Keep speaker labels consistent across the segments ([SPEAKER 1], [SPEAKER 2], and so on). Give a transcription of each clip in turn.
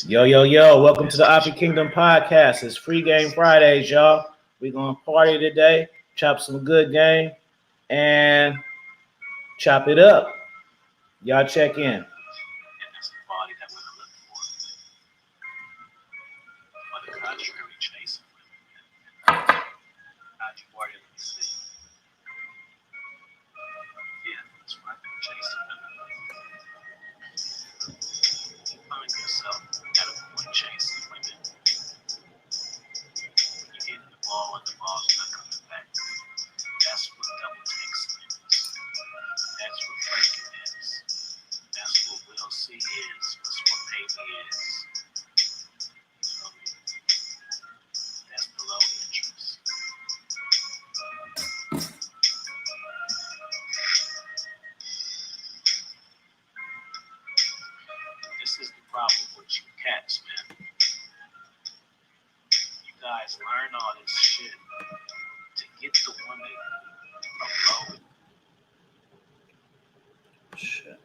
[SPEAKER 1] Yo. Welcome to the Oppie Kingdom podcast. It's Free Game Fridays, y'all. We're going to party today, chop some good game, and chop it up. Y'all check in. Shit.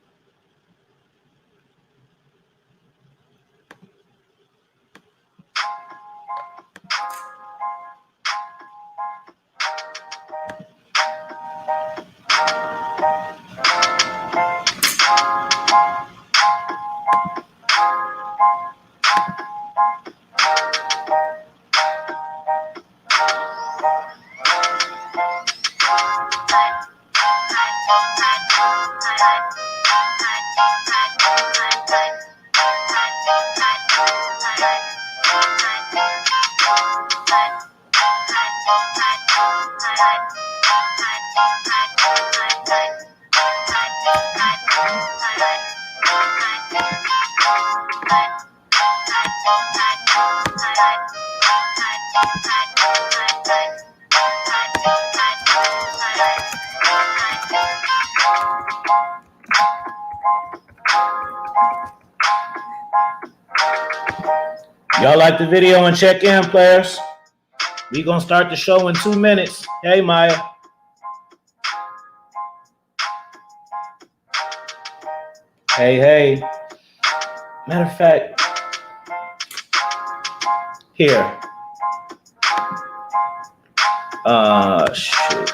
[SPEAKER 1] Y'all like the video and check in, players? We gonna start the show in 2 minutes. Hey, Maya. Hey. Matter of fact, here. Shit.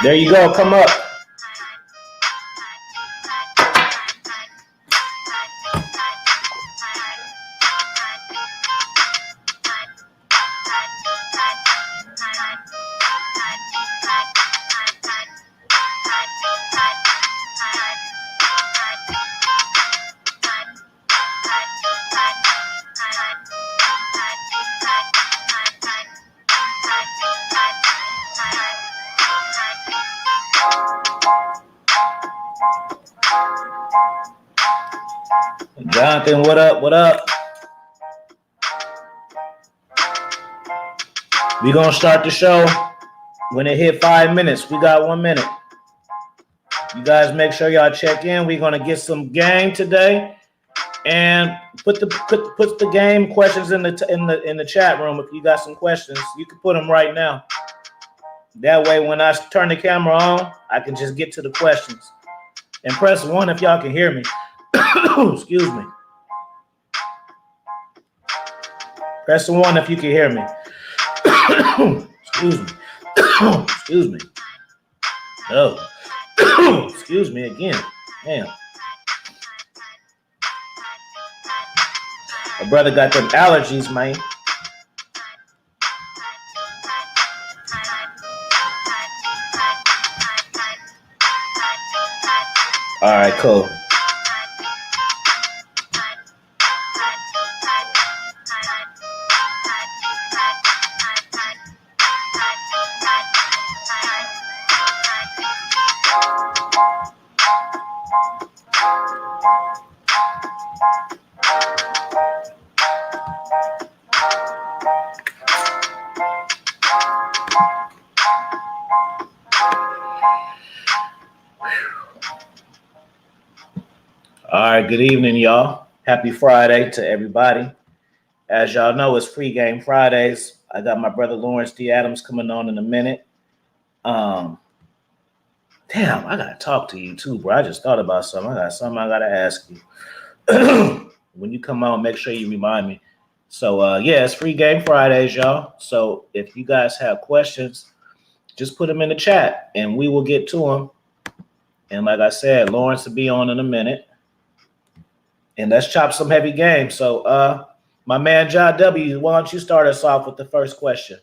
[SPEAKER 1] There you go. Come up. Jonathan, what up? We're going to start the show when it hit 5 minutes. We got 1 minute. You guys make sure y'all check in. We're going to get some game today. And put the game questions in the chat room. If you got some questions, you can put them right now. That way, when I turn the camera on, I can just get to the questions. And press 1 if y'all can hear me. Excuse me. Press 1 if you can hear me. Excuse me. Excuse me. Oh. Excuse me again. Damn. My brother got them allergies, man. All right, cool. All right, good evening, y'all. Happy Friday to everybody. As y'all know, it's Free Game Fridays. I got my brother Lawrence D. Adams coming on in a minute. Damn, I gotta talk to you too, bro. I just thought about something. I got something I gotta ask you. When you come on, make sure you remind me. So yeah, it's Free Game Fridays, y'all. So if you guys have questions, just put them in the chat and we will get to them. And like I said, Lawrence will be on in a minute. And let's chop some heavy game. So my man John W., why don't you start us off with the first question?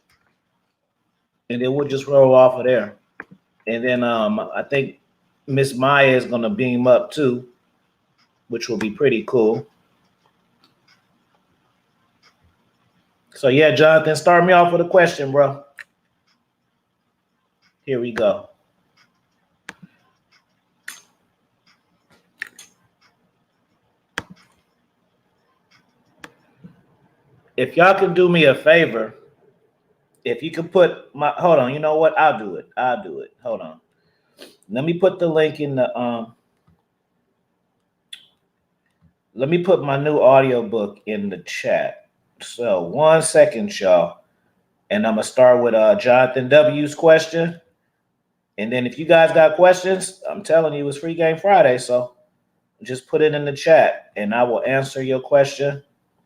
[SPEAKER 1] And then we'll just roll off of there. And then I think Miss Maya is gonna beam up too, which will be pretty cool. So yeah, Jonathan, start me off with a question, bro. Here we go. If y'all can do me a favor, if you can put my, hold on, you know what? I'll do it. Hold on. Let me put the link in the let me put my new audiobook in the chat. So 1 second, y'all. And I'm gonna start with Jonathan W.'s question. And then if you guys got questions, I'm telling you it's Free Game Friday. So just put it in the chat and I will answer your question.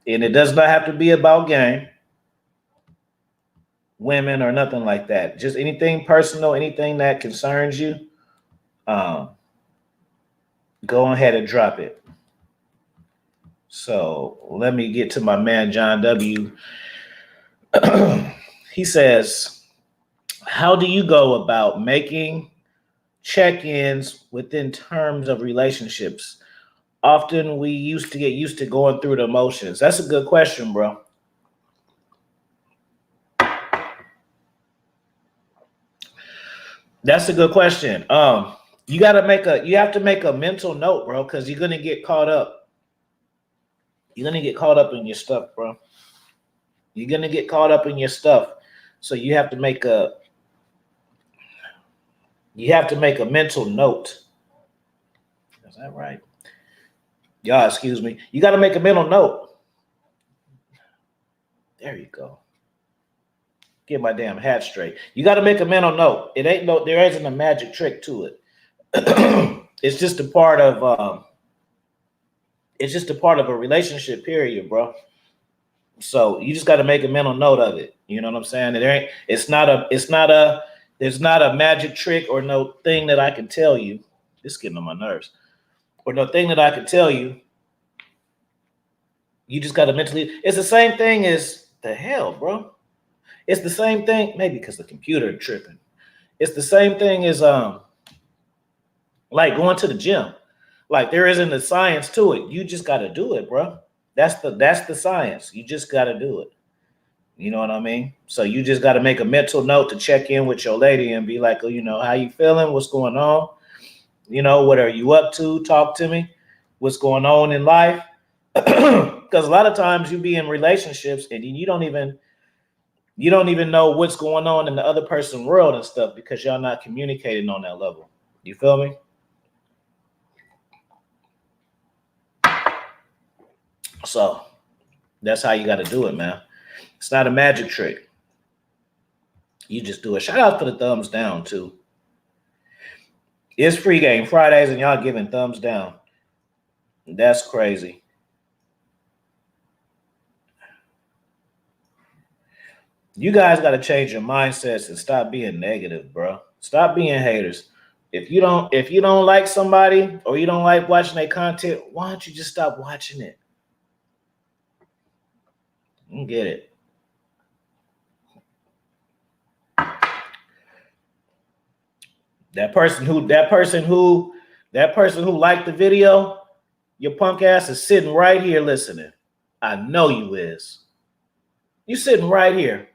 [SPEAKER 1] And it does not have to be about game, women, or nothing like that. Just anything personal, anything that concerns you. Go ahead and drop it. So let me get to my man, John W. He says, how do you go about making check-ins within terms of relationships? Often we used to get used to going through the motions. That's a good question, bro. That's a good question. You have to make a mental note, bro, because you're gonna get caught up. You're gonna get caught up in your stuff, bro. You're gonna get caught up in your stuff. So you have to make a mental note. Is that right? Y'all, excuse me. You got to make a mental note. There you go. Get my damn hat straight. You got to make a mental note. There isn't a magic trick to it. It's just a part of a relationship period, bro. So you just got to make a mental note of it. You know what I'm saying? There's not a magic trick or no thing that I can tell you. This is getting on my nerves. Or no thing that I can tell you. You just got to mentally. It's the same thing as the hell, bro. It's the same thing. Maybe because the computer tripping. It's the same thing as like going to the gym. Like there isn't a science to it. You just got to do it, bro. That's the science. You just got to do it. You know what I mean? So you just got to make a mental note to check in with your lady and be like, oh, you know, how you feeling? What's going on? You know, what are you up to? Talk to me. What's going on in life? Because a lot of times you be in relationships and you don't even know what's going on in the other person's world and stuff because y'all not communicating on that level. You feel me? So that's how you got to do it, man. It's not a magic trick. You just do it. Shout out for the thumbs down too. It's Free Game Fridays and y'all giving thumbs down. That's crazy. You guys got to change your mindsets and stop being negative, bro. Stop being haters. If you don't like somebody or you don't like watching their content, why don't you just stop watching it? You get it. That person who liked the video, your punk ass is sitting right here listening. I know you is. You sitting right here.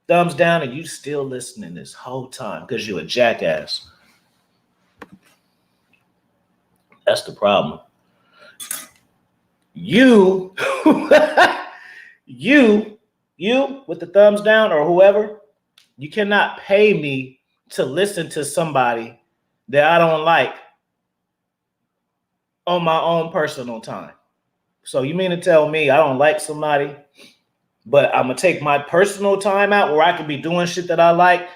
[SPEAKER 1] Thumbs down and you still listening this whole time because you're a jackass. That's the problem. You with the thumbs down or whoever, you cannot pay me to listen to somebody that I don't like. on my own personal time. So you mean to tell me I don't like somebody, but I'm gonna take my personal time out where I could be doing shit that I like,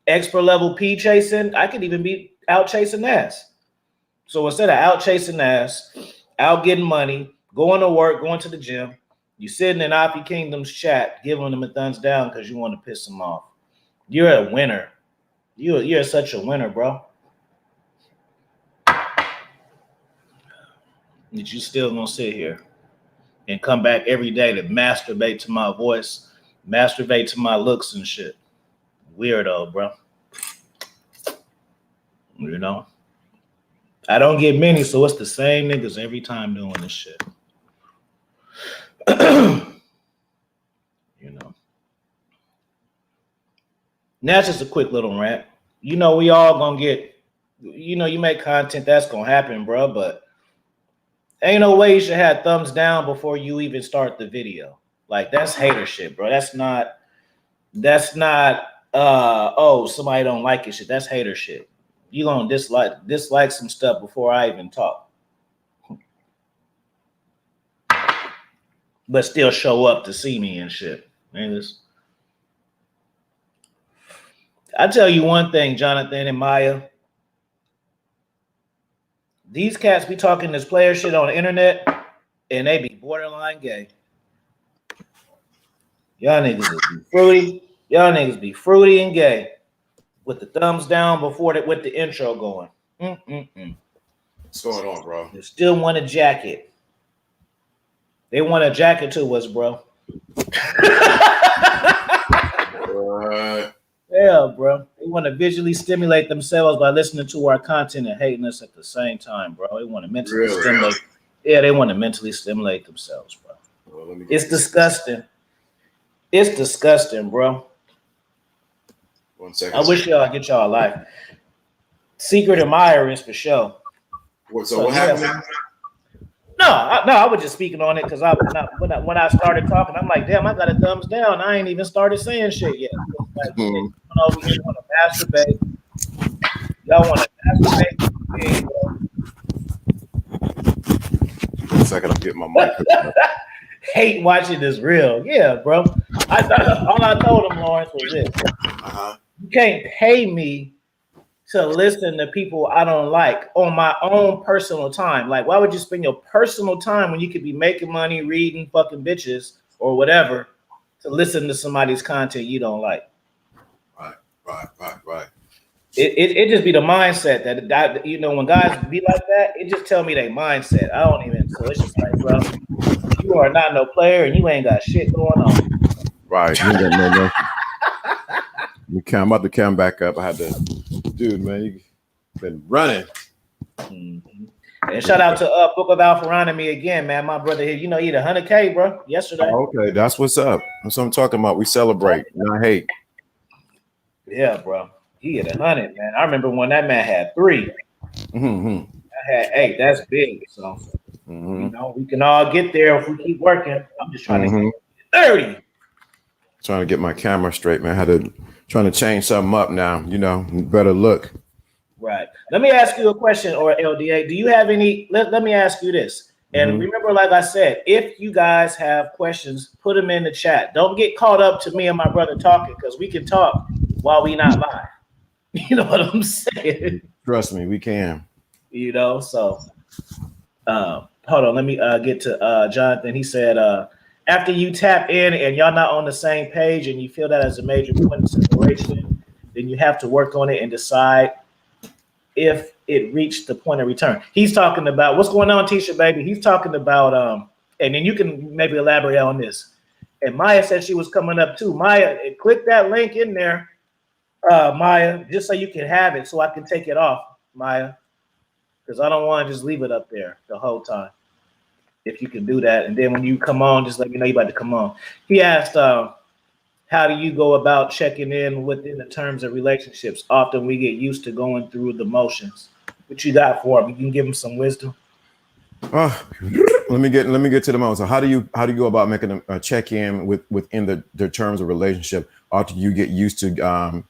[SPEAKER 1] expert level P chasing. I could even be out chasing ass. So instead of out chasing ass, out getting money, going to work, going to the gym, you sitting in Oppie Kingdom's chat, giving them a thumbs down because you want to piss them off. You're a winner. You're such a winner, bro. That you still gonna sit here and come back every day to masturbate to my voice, masturbate to my looks and shit. Weirdo, bro. You know? I don't get many, so it's the same niggas every time doing this shit. You know. Now it's just a quick little rant. You know, we all gonna get, you know, you make content, that's gonna happen, bro, but ain't no way you should have thumbs down before you even start the video. Like, that's hater shit, bro. That's not oh, somebody don't like it shit. That's hater shit. You gonna dislike some stuff before I even talk. But still show up to see me and shit. Niggas. I tell you one thing, Jonathan and Maya. These cats be talking this player shit on the internet, and they be borderline gay. Y'all niggas be fruity. Y'all niggas be fruity and gay. With the thumbs down before with the intro going.
[SPEAKER 2] What's going on, bro?
[SPEAKER 1] They still want a jacket. They want a jacket to us, bro. Yeah, bro. They want to visually stimulate themselves by listening to our content and hating us at the same time, bro. They want to mentally stimulate. Yeah, they want to mentally stimulate themselves, bro. Well, it's disgusting. It's disgusting, bro.
[SPEAKER 2] 1 second.
[SPEAKER 1] I wish y'all get y'all life. Secret admirers for sure.
[SPEAKER 2] What happened?
[SPEAKER 1] No, I was just speaking on it because when I started talking, I'm like, damn, I got a thumbs down. I ain't even started saying shit yet. Like, over here want to masturbate. Y'all want to masturbate?
[SPEAKER 2] 1 second, I'm getting my mic.
[SPEAKER 1] Hate watching this real. Yeah, bro. All I told him, Lawrence, was this. You can't pay me to listen to people I don't like on my own personal time. Like, why would you spend your personal time when you could be making money, reading fucking bitches or whatever to listen to somebody's content you don't like?
[SPEAKER 2] Right.
[SPEAKER 1] It just be the mindset that, you know, when guys be like that, it just tell me their mindset. I don't even, so it's just like, bro, you are not no player and you ain't got shit going on.
[SPEAKER 2] Right. You ain't got no I'm about to come back up. I had to, dude, man, you been running.
[SPEAKER 1] Mm-hmm. And shout out to Book of Alpharonomy again, man. My brother here, you know, he had 100K, bro, yesterday.
[SPEAKER 2] Oh, okay, that's what's up. That's what I'm talking about. We celebrate, not hate.
[SPEAKER 1] Yeah, bro. He had 100, man. I remember when that man had 3. I had 8. That's big. So, you know, we can all get there if we keep working. I'm just trying to get 30.
[SPEAKER 2] Trying to get my camera straight, man. I had to trying to change something up now, you know, better look.
[SPEAKER 1] Right. Let me ask you a question, or LDA. Do you have any? Let me ask you this. And remember, like I said, if you guys have questions, put them in the chat. Don't get caught up to me and my brother talking, because we can talk while we not live. You know what I'm saying?
[SPEAKER 2] Trust me, we can.
[SPEAKER 1] You know, so hold on. Let me get to Jonathan. He said, after you tap in and y'all not on the same page and you feel that as a major point of separation, then you have to work on it and decide if it reached the point of return. He's talking about what's going on, Tisha, baby. He's talking about, and then you can maybe elaborate on this. And Maya said she was coming up too. Maya, click that link in there, Maya, just so you can have it so I can take it off, Maya, because I don't want to just leave it up there the whole time. If you can do that. And then when you come on, just let me know you about to come on. He asked, how do you go about checking in within the terms of relationships? Often we get used to going through the motions. What you got for him? You can give him some wisdom.
[SPEAKER 2] Let me get to the moment. So how do you go about making a check-in within the terms of relationship after you get used to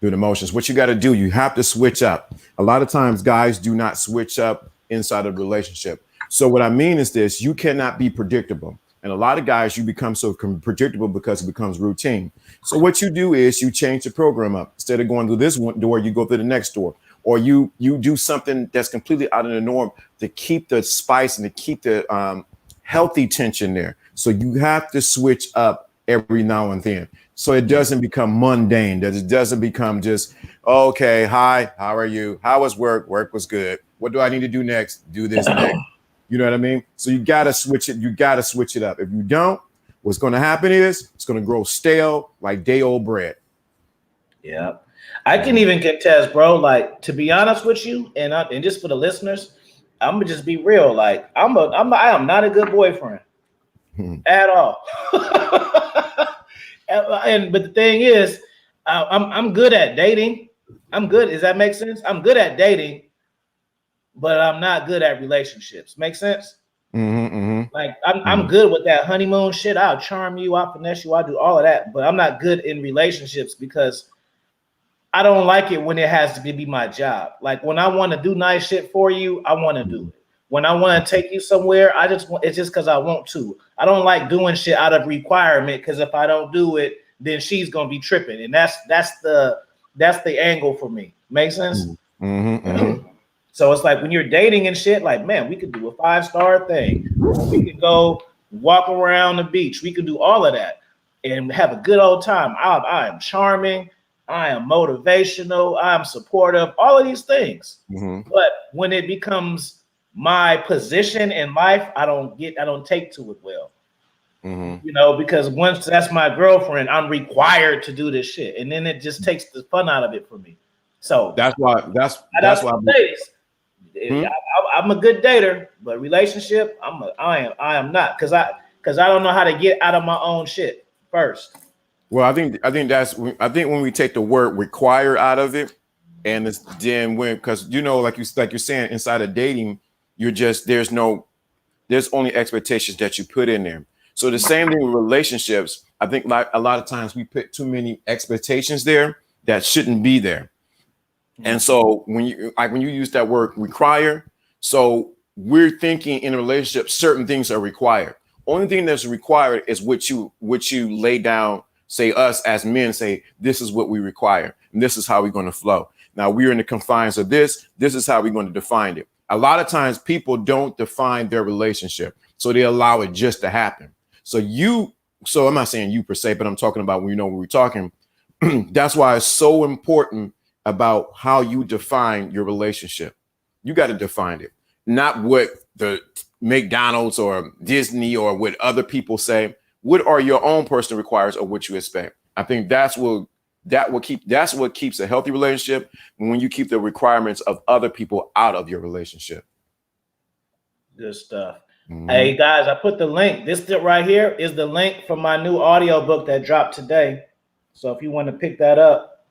[SPEAKER 2] through the motions? What you got to do, you have to switch up. A lot of times guys do not switch up inside of the relationship. So what I mean is this: you cannot be predictable. And a lot of guys, you become so predictable because it becomes routine. So what you do is you change the program up. Instead of going through this one door, you go through the next door, or you do something that's completely out of the norm to keep the spice and to keep the healthy tension there. So you have to switch up every now and then, so it doesn't become mundane. That it doesn't become just, okay, hi, how are you? How was work? Work was good. What do I need to do next? Do this next. You know what I mean? So you got to switch it. You got to switch it up. If you don't, what's going to happen is it's going to grow stale like day old bread.
[SPEAKER 1] Yeah. I can even contest, bro. Like, to be honest with you, and just for the listeners, I'm gonna just be real. Like, I am not a good boyfriend at all. But the thing is, I'm good at dating. I'm good. Does that make sense? I'm good at dating, but I'm not good at relationships. Make sense? Like, I'm good with that honeymoon shit. I'll charm you, I'll finesse you, I'll do all of that. But I'm not good in relationships because I don't like it when it has to be my job. Like, when I want to do nice shit for you, I want to do it. When I want to take you somewhere, it's just because I want to. I don't like doing shit out of requirement, because if I don't do it, then she's gonna be tripping, and that's the angle for me. Make sense? So it's like when you're dating and shit, like, man, we could do a 5-star thing. We could go walk around the beach. We could do all of that and have a good old time. I am charming. I am motivational. I'm supportive. All of these things. But when it becomes my position in life, I don't take to it well. You know, because once that's my girlfriend, I'm required to do this shit, and then it just takes the fun out of it for me. So
[SPEAKER 2] that's why
[SPEAKER 1] ladies, I'm a good dater, but relationship, I am not, because I don't know how to get out of my own shit first.
[SPEAKER 2] Well, I think when we take the word require out of it, and it's then because you know, like you're saying, inside of dating, there's only expectations that you put in there. So the same thing with relationships. I think like a lot of times we put too many expectations there that shouldn't be there. And so when you use that word require, so we're thinking in a relationship, certain things are required. Only thing that's required is what you lay down, say us as men say, this is what we require. And this is how we're going to flow. Now we're in the confines of this. This is how we're going to define it. A lot of times people don't define their relationship, so they allow it just to happen. So I'm not saying you per se, but I'm talking about when we're talking. That's why it's so important about how you define your relationship. You got to define it, not what the McDonald's or Disney or what other people say. What are your own personal requirements or what you expect? I think that's what keeps a healthy relationship, when you keep the requirements of other people out of your relationship.
[SPEAKER 1] Good stuff. Hey guys, I put the link. This right here is the link for my new audio book that dropped today. So if you want to pick that up,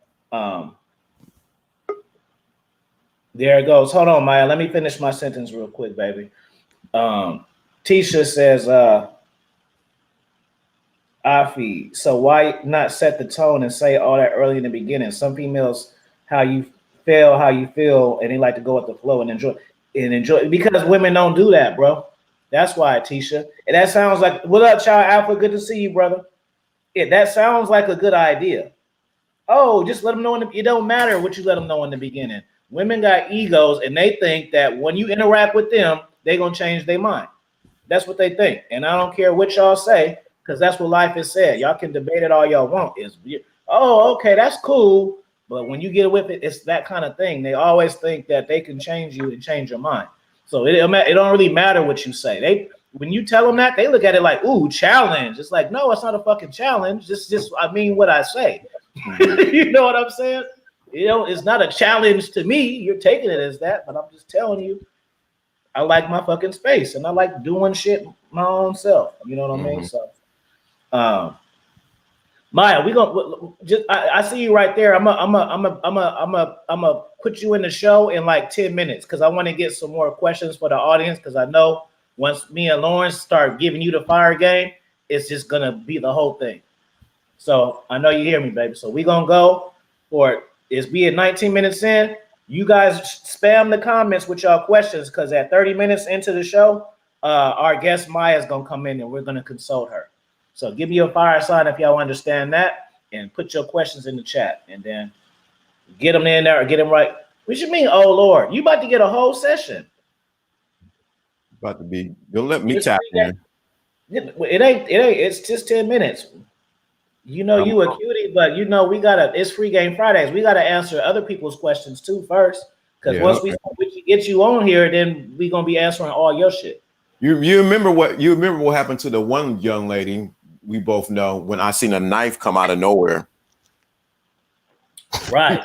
[SPEAKER 1] there it goes. Hold on, Maya. Let me finish my sentence real quick, baby. Tisha says, Afi, so why not set the tone and say all that early in the beginning? Some females, how you feel, and they like to go with the flow and enjoy, because women don't do that, bro. That's why, Tisha. And that sounds like, what up, Child Alpha? Good to see you, brother. Yeah, that sounds like a good idea. Oh, just let them know. It don't matter what you let them know in the beginning. Women got egos, and they think that when you interact with them, they're going to change their mind. That's what they think. And I don't care what y'all say, because that's what life is said. Y'all can debate it all y'all want. Oh, okay, that's cool. But when you get with it, it's that kind of thing. They always think that they can change you and change your mind. So it don't really matter what you say. When you tell them that, they look at it like, ooh, challenge. It's like, no, it's not a fucking challenge. Just I mean what I say. You know what I'm saying? It's not a challenge to me. You're taking it as that, but I'm just telling you, I like my fucking space, and I like doing shit my own self. You know what I mean? So, Maya, we gonna just. I see you right there. I'm gonna put you in the show in like 10 minutes, because I want to get some more questions for the audience, because I know once me and Lawrence start giving you the fire game, it's just gonna be the whole thing. So I know you hear me, baby. So we gonna go for it. It's be at 19 minutes in. You guys spam the comments with y'all questions because at 30 minutes into the show, our guest Maya is gonna come in and we're gonna consult her. So give me a fire sign if y'all understand that, and put your questions in the chat, and then get them in there or get them right. What you mean, oh Lord? You about to get a whole session?
[SPEAKER 2] About to be. Don't let me tap in.
[SPEAKER 1] It ain't. It's just 10 minutes. You know, you a cutie, but you know we gotta. It's free game Fridays. We gotta answer other people's questions too first, because once we get you on here, then we gonna be answering all your shit.
[SPEAKER 2] You remember what happened to the one young lady we both know when I seen a knife come out of nowhere.
[SPEAKER 1] Right.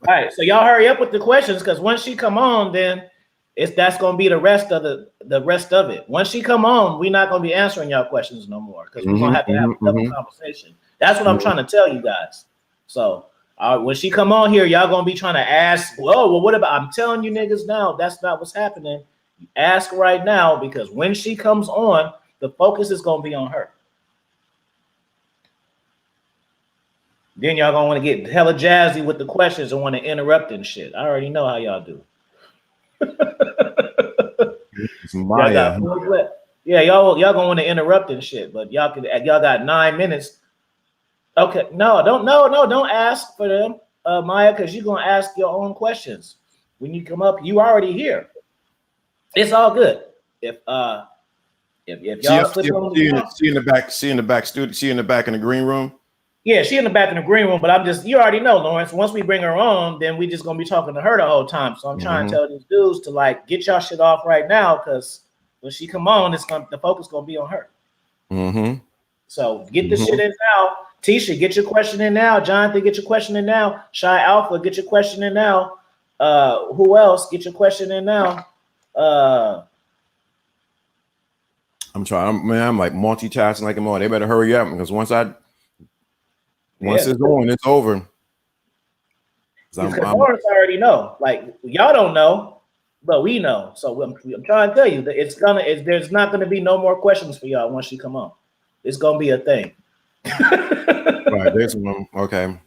[SPEAKER 1] Right. So y'all hurry up with the questions, because once she come on, then that's gonna be the rest of it. Once she come on, we're not gonna be answering y'all questions no more, because we're gonna have to have a double conversation. That's what I'm trying to tell you guys. So when she come on here, y'all gonna be trying to ask, well, what about? I'm telling you niggas now, that's not what's happening. You ask right now, because when she comes on, the focus is gonna be on her. Then y'all gonna want to get hella jazzy with the questions and want to interrupt and shit. I already know how y'all do.
[SPEAKER 2] It's Maya.
[SPEAKER 1] Yeah, y'all gonna want to interrupt and shit, but y'all got 9 minutes. Okay, don't ask for them, Maya, because you're gonna ask your own questions when you come up. You already here. It's all good. If y'all slip on
[SPEAKER 2] the back in the green room.
[SPEAKER 1] Yeah, she in the back in the green room, but you already know, Lawrence, once we bring her on, then we just gonna be talking to her the whole time. So I'm trying to tell these dudes to like get y'all shit off right now, because when she come on, the focus gonna be on her. So get the shit in now. Tisha, get your question in now. Jonathan, get your question in now. Shy Alpha, get your question in now. Who else? Get your question in now.
[SPEAKER 2] I'm trying, man. I'm like multitasking like a more. They better hurry up, because once it's on, it's over.
[SPEAKER 1] Lawrence already know. Like, y'all don't know, but we know. So I'm trying to tell you that there's not gonna be no more questions for y'all once she come on. It's gonna be a thing.
[SPEAKER 2] Right, there's one. Okay.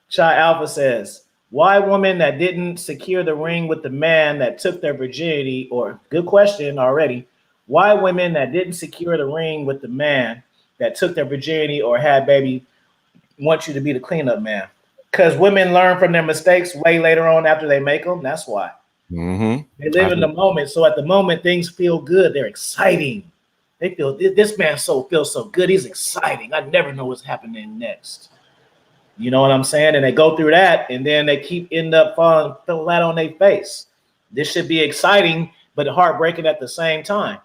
[SPEAKER 1] Shy Alpha says, why women that didn't secure the ring with the man that took their virginity, or good question already. Why women that didn't secure the ring with the man that took their virginity or had baby want you to be the cleanup man? Because women learn from their mistakes way later on after they make them. That's why. They live in the moment. So at the moment, things feel good. They're exciting. They feel this man feels so good. He's exciting. I never know what's happening next. You know what I'm saying? And they go through that, and then they end up falling flat on their face. This should be exciting, but heartbreaking at the same time.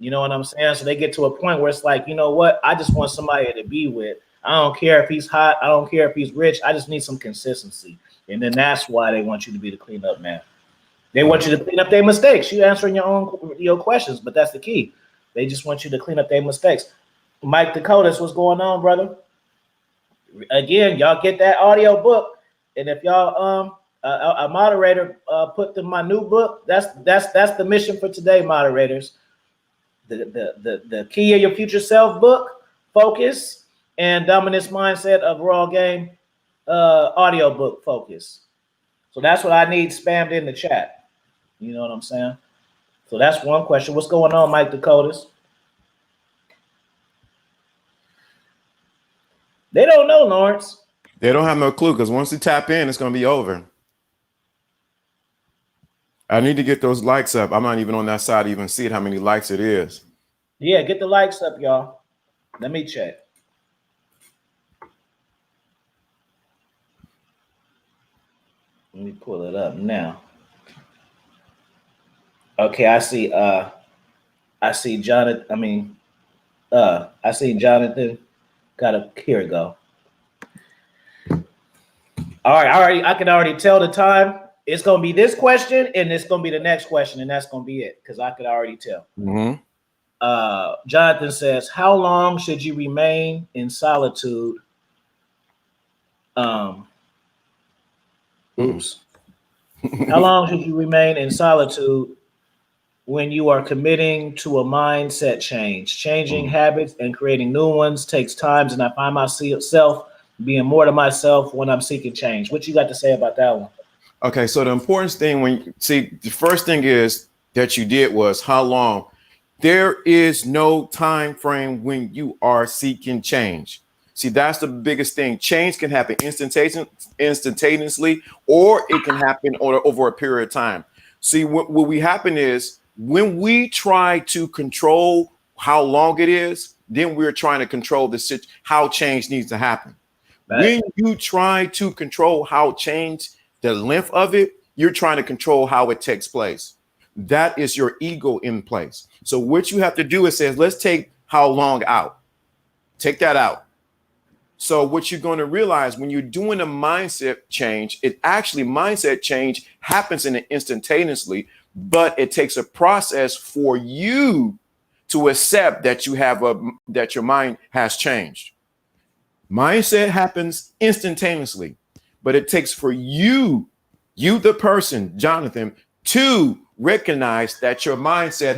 [SPEAKER 1] You know what I'm saying? So they get to a point where it's like, you know what? I just want somebody to be with. I don't care if he's hot. I don't care if he's rich. I just need some consistency. And then that's why they want you to be the cleanup man. They want you to clean up their mistakes. You answering your questions, but that's the key. They just want you to clean up their mistakes. Mike Dakotas, what's going on, brother? Again, y'all get that audio book, and if y'all a moderator put my new book. That's the mission for today, moderators. The Key of Your Future Self book, Focus, and Dominance Mindset of Raw Game audio book, Focus. So that's what I need spammed in the chat. You know what I'm saying? So that's one question. What's going on, Mike Dakotas? They don't know, Lawrence.
[SPEAKER 2] They don't have no clue, because once you tap in, it's going to be over. I need to get those likes up. I'm not even on that side to even see how many likes it is.
[SPEAKER 1] Yeah, get the likes up, y'all. Let me check. Let me pull it up now. Okay, I see Jonathan. I see Jonathan. Here we go. All right. I can already tell the time. It's gonna be this question, and it's gonna be the next question, and that's gonna be it, because I could already tell. Jonathan says, how long should you remain in solitude? How long should you remain in solitude when you are committing to a mindset change? Changing habits and creating new ones takes time, and I find myself being more to myself when I'm seeking change. What you got to say about that one?
[SPEAKER 2] Okay, so the important thing the first thing is that you did was how long. There is no time frame when you are seeking change. See, that's the biggest thing. Change can happen instantaneously, or it can happen over a period of time. See, what we happen is when we try to control how long it is, then we're trying to control how change needs to happen.
[SPEAKER 1] Right.
[SPEAKER 2] When you try to control how change, the length of it, you're trying to control how it takes place. That is your ego in place. So what you have to do is says, let's take how long out. Take that out. So what you're going to realize when you're doing a mindset change, mindset change happens instantaneously, but it takes a process for you to accept that that your mind has changed. Mindset happens instantaneously, but it takes for you, the person, Jonathan, to recognize that your mindset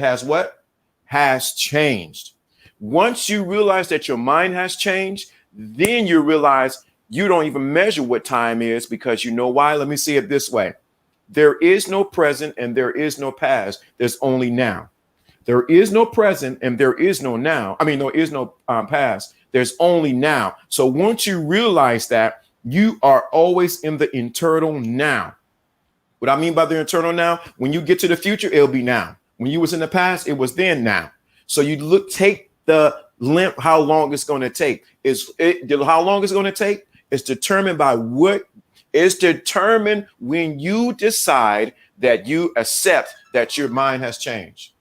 [SPEAKER 2] has changed. Once you realize that your mind has changed, then you realize you don't even measure what time is, because you know why? Let me see it this way. There is no present and there is no past. There's only now. There is no present and there is no now. I mean, there is no past. There's only now. So once you realize that, you are always in the eternal now. What I mean by the eternal now, when you get to the future, it'll be now. When you was in the past, it was then now. So you take the length, how long it's going to take. How long it's going to take is determined by when you decide that you accept that your mind has changed.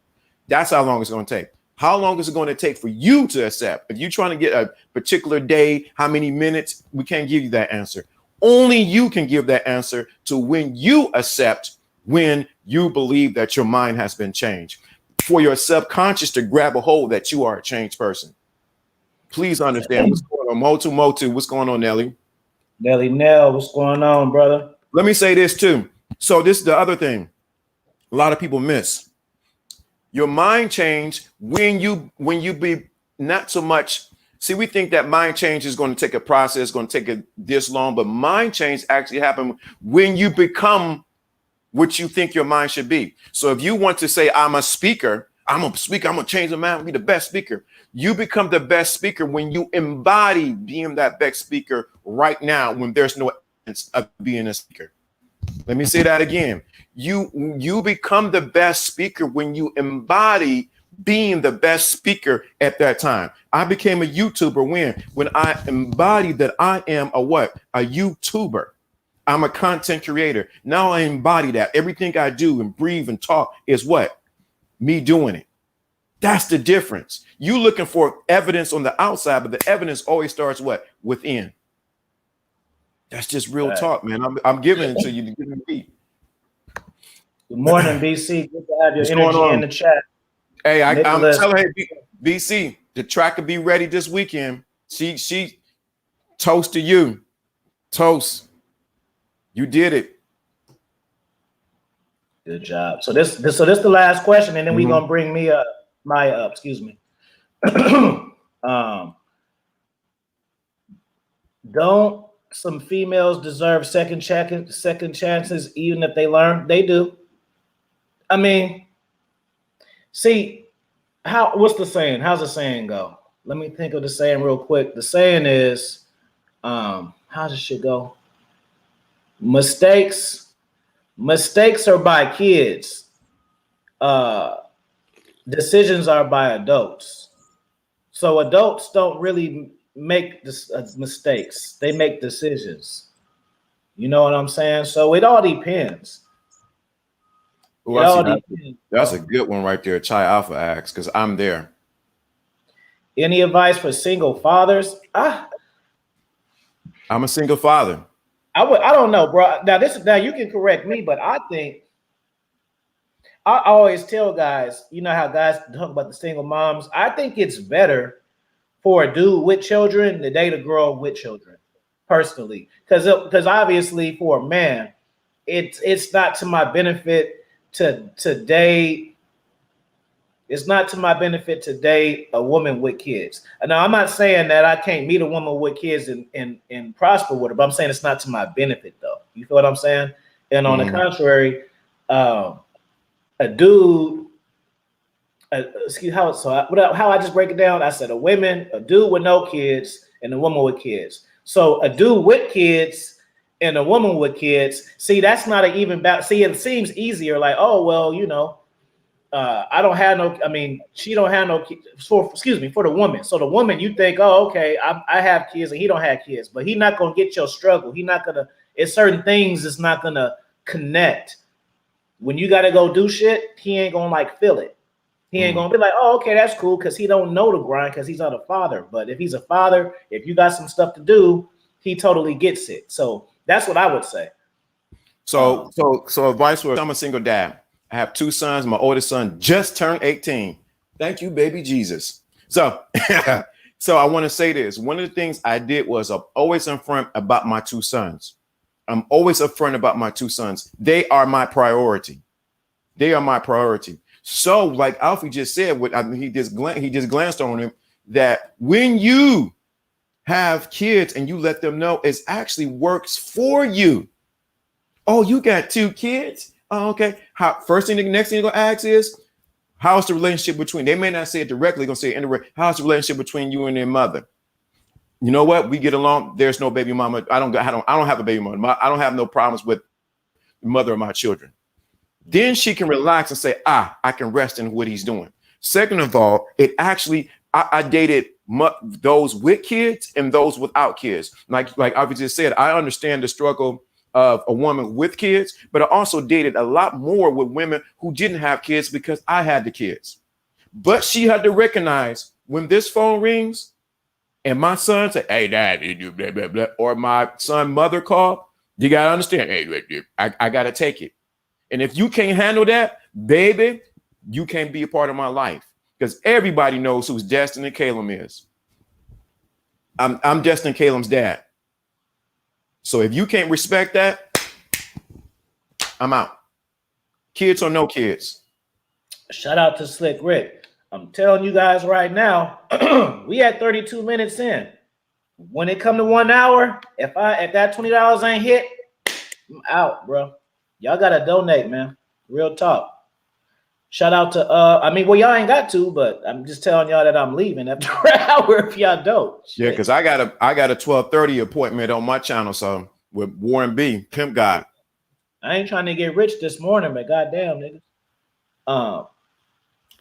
[SPEAKER 2] That's how long it's going to take. How long is it going to take for you to accept? If you're trying to get a particular day, how many minutes, we can't give you that answer. Only you can give that answer to when you accept, when you believe that your mind has been changed. For your subconscious to grab a hold that you are a changed person. Please understand what's going on. Motu, what's going on, Nelly?
[SPEAKER 1] Nelly Nell, what's going on, brother?
[SPEAKER 2] Let me say this too. So this is the other thing a lot of people miss. Your mind change when you be not so much. See, we think that mind change is going to take a process, going to take it this long, but mind change actually happen when you become what you think your mind should be. So if you want to say, I'm a speaker, I'm going to change the mind, be the best speaker. You become the best speaker when you embody being that best speaker right now, when there's no evidence of being a speaker. Let me say that again. You become the best speaker when you embody being the best speaker at that time. I became a YouTuber when I embodied that I am a YouTuber. I'm a content creator. Now I embody that. Everything I do and breathe and talk is me doing it. That's the difference. You looking for evidence on the outside, but the evidence always starts within. That's just real talk, man. I'm giving it to you to give me.
[SPEAKER 1] Good morning, BC. Good to have your
[SPEAKER 2] What's
[SPEAKER 1] energy in the chat.
[SPEAKER 2] Hey, I'm telling her, BC, the track will be ready this weekend. She toast to you. Toast. You did it.
[SPEAKER 1] Good job. So this the last question, and then we're gonna bring me up. Maya up, excuse me. Don't some females deserve second chances, even if they learn? They do. I mean, see, what's the saying? How's the saying go? Let me think of the saying real quick. The saying is, how does shit go? Mistakes are by kids. Decisions are by adults. So adults don't really make mistakes. They make decisions. You know what I'm saying? So it all depends.
[SPEAKER 2] That's a good one right there. Chai Alpha asks, because I'm there.
[SPEAKER 1] Any advice for single fathers?
[SPEAKER 2] I'm a single father.
[SPEAKER 1] I don't know, bro. Now you can correct me, but I think I always tell guys, you know how guys talk about the single moms. I think it's better for a dude with children to date a girl with children, personally, because obviously for a man, it's not to my benefit to date. It's not to my benefit to date a woman with kids. Now, I'm not saying that I can't meet a woman with kids and prosper with her, but I'm saying it's not to my benefit, though. You feel what I'm saying? And on the contrary, a dude, excuse how how I just break it down. I said a dude with no kids and a woman with kids. So a dude with kids and a woman with kids. See, that's not an even balance. See, it seems easier. Like, oh well, you know, I don't have no. I mean, she don't have no kids. For the woman. So the woman, you think, oh, okay, I have kids and he don't have kids, but he not gonna get your struggle. He not gonna. It's certain things. It's not gonna connect. When you gotta go do shit, he ain't gonna like feel it. He ain't gonna be like, oh, okay, that's cool, because he don't know the grind because he's not a father. But if he's a father, if you got some stuff to do, he totally gets it. So that's what I would say.
[SPEAKER 2] So advice for I'm a single dad. I have 2 sons. My oldest son just turned 18. Thank you, baby Jesus. So so I want to say this. One of the things I did was I'm always upfront about my 2 sons. I'm always upfront about my 2 sons. They are my priority. They are my priority. So, like Alfie just said, he just glanced on him, that when you have kids and you let them know, it actually works for you. Oh, you got 2 kids? Oh, okay. The next thing you're gonna ask is, how's the relationship between? They may not say it directly, gonna say it indirectly. How's the relationship between you and their mother? You know what? We get along. There's no baby mama. I don't have a baby mama. I don't have no problems with the mother of my children. Then she can relax and say, I can rest in what he's doing. Second of all, I dated those with kids and those without kids. Like I just said, I understand the struggle of a woman with kids, but I also dated a lot more with women who didn't have kids because I had the kids. But she had to recognize when this phone rings and my son said, hey, dad, blah, blah, blah, or my son mother called, you got to understand, hey, I got to take it. And if you can't handle that, baby, you can't be a part of my life, because everybody knows who's Destin and Caleb is. I'm Destin and Caleb's dad. So if you can't respect that, I'm out. Kids or no kids.
[SPEAKER 1] Shout out to Slick Rick. I'm telling you guys right now, we at 32 minutes in. When it come to 1 hour, if that $20 ain't hit, I'm out, bro. Y'all gotta donate, man. Real talk. Shout out to y'all ain't got to, but I'm just telling y'all that I'm leaving after an hour if y'all don't.
[SPEAKER 2] Yeah, because I got a 12:30 appointment on my channel, so with Warren B, Pimp God.
[SPEAKER 1] I ain't trying to get rich this morning, but goddamn, nigga.
[SPEAKER 2] Hold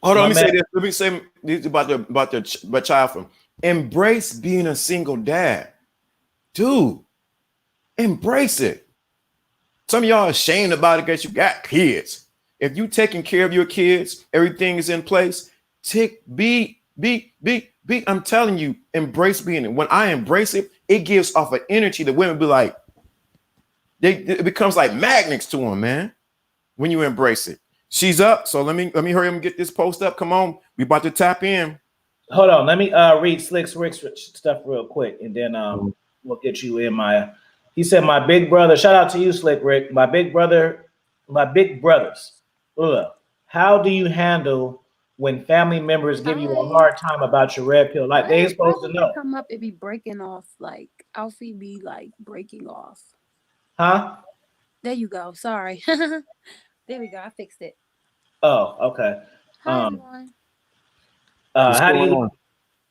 [SPEAKER 2] on, let me say this about the child from. Embrace being a single dad, dude. Embrace it. Some of y'all are ashamed about it because you got kids. If you taking care of your kids, everything is in place. I'm telling you, embrace being it. When I embrace it, it gives off an energy that women be like, it becomes like magnets to them, man. When you embrace it. She's up, so let me hurry up and get this post up. Come on, we about to tap in.
[SPEAKER 1] Hold on, let me read Slick Rick's stuff real quick, and then we'll get you in my. He said, my big brother, shout out to you, Slick Rick. My big brothers. Ugh. How do you handle when family members give you a hard time about your red pill? Like, they ain't supposed to know.
[SPEAKER 3] Come up, it be breaking off. Like, Alfie be like breaking off.
[SPEAKER 1] Huh?
[SPEAKER 3] There you go. Sorry. There we go. I fixed it.
[SPEAKER 1] Oh, okay.
[SPEAKER 3] Hi, everyone.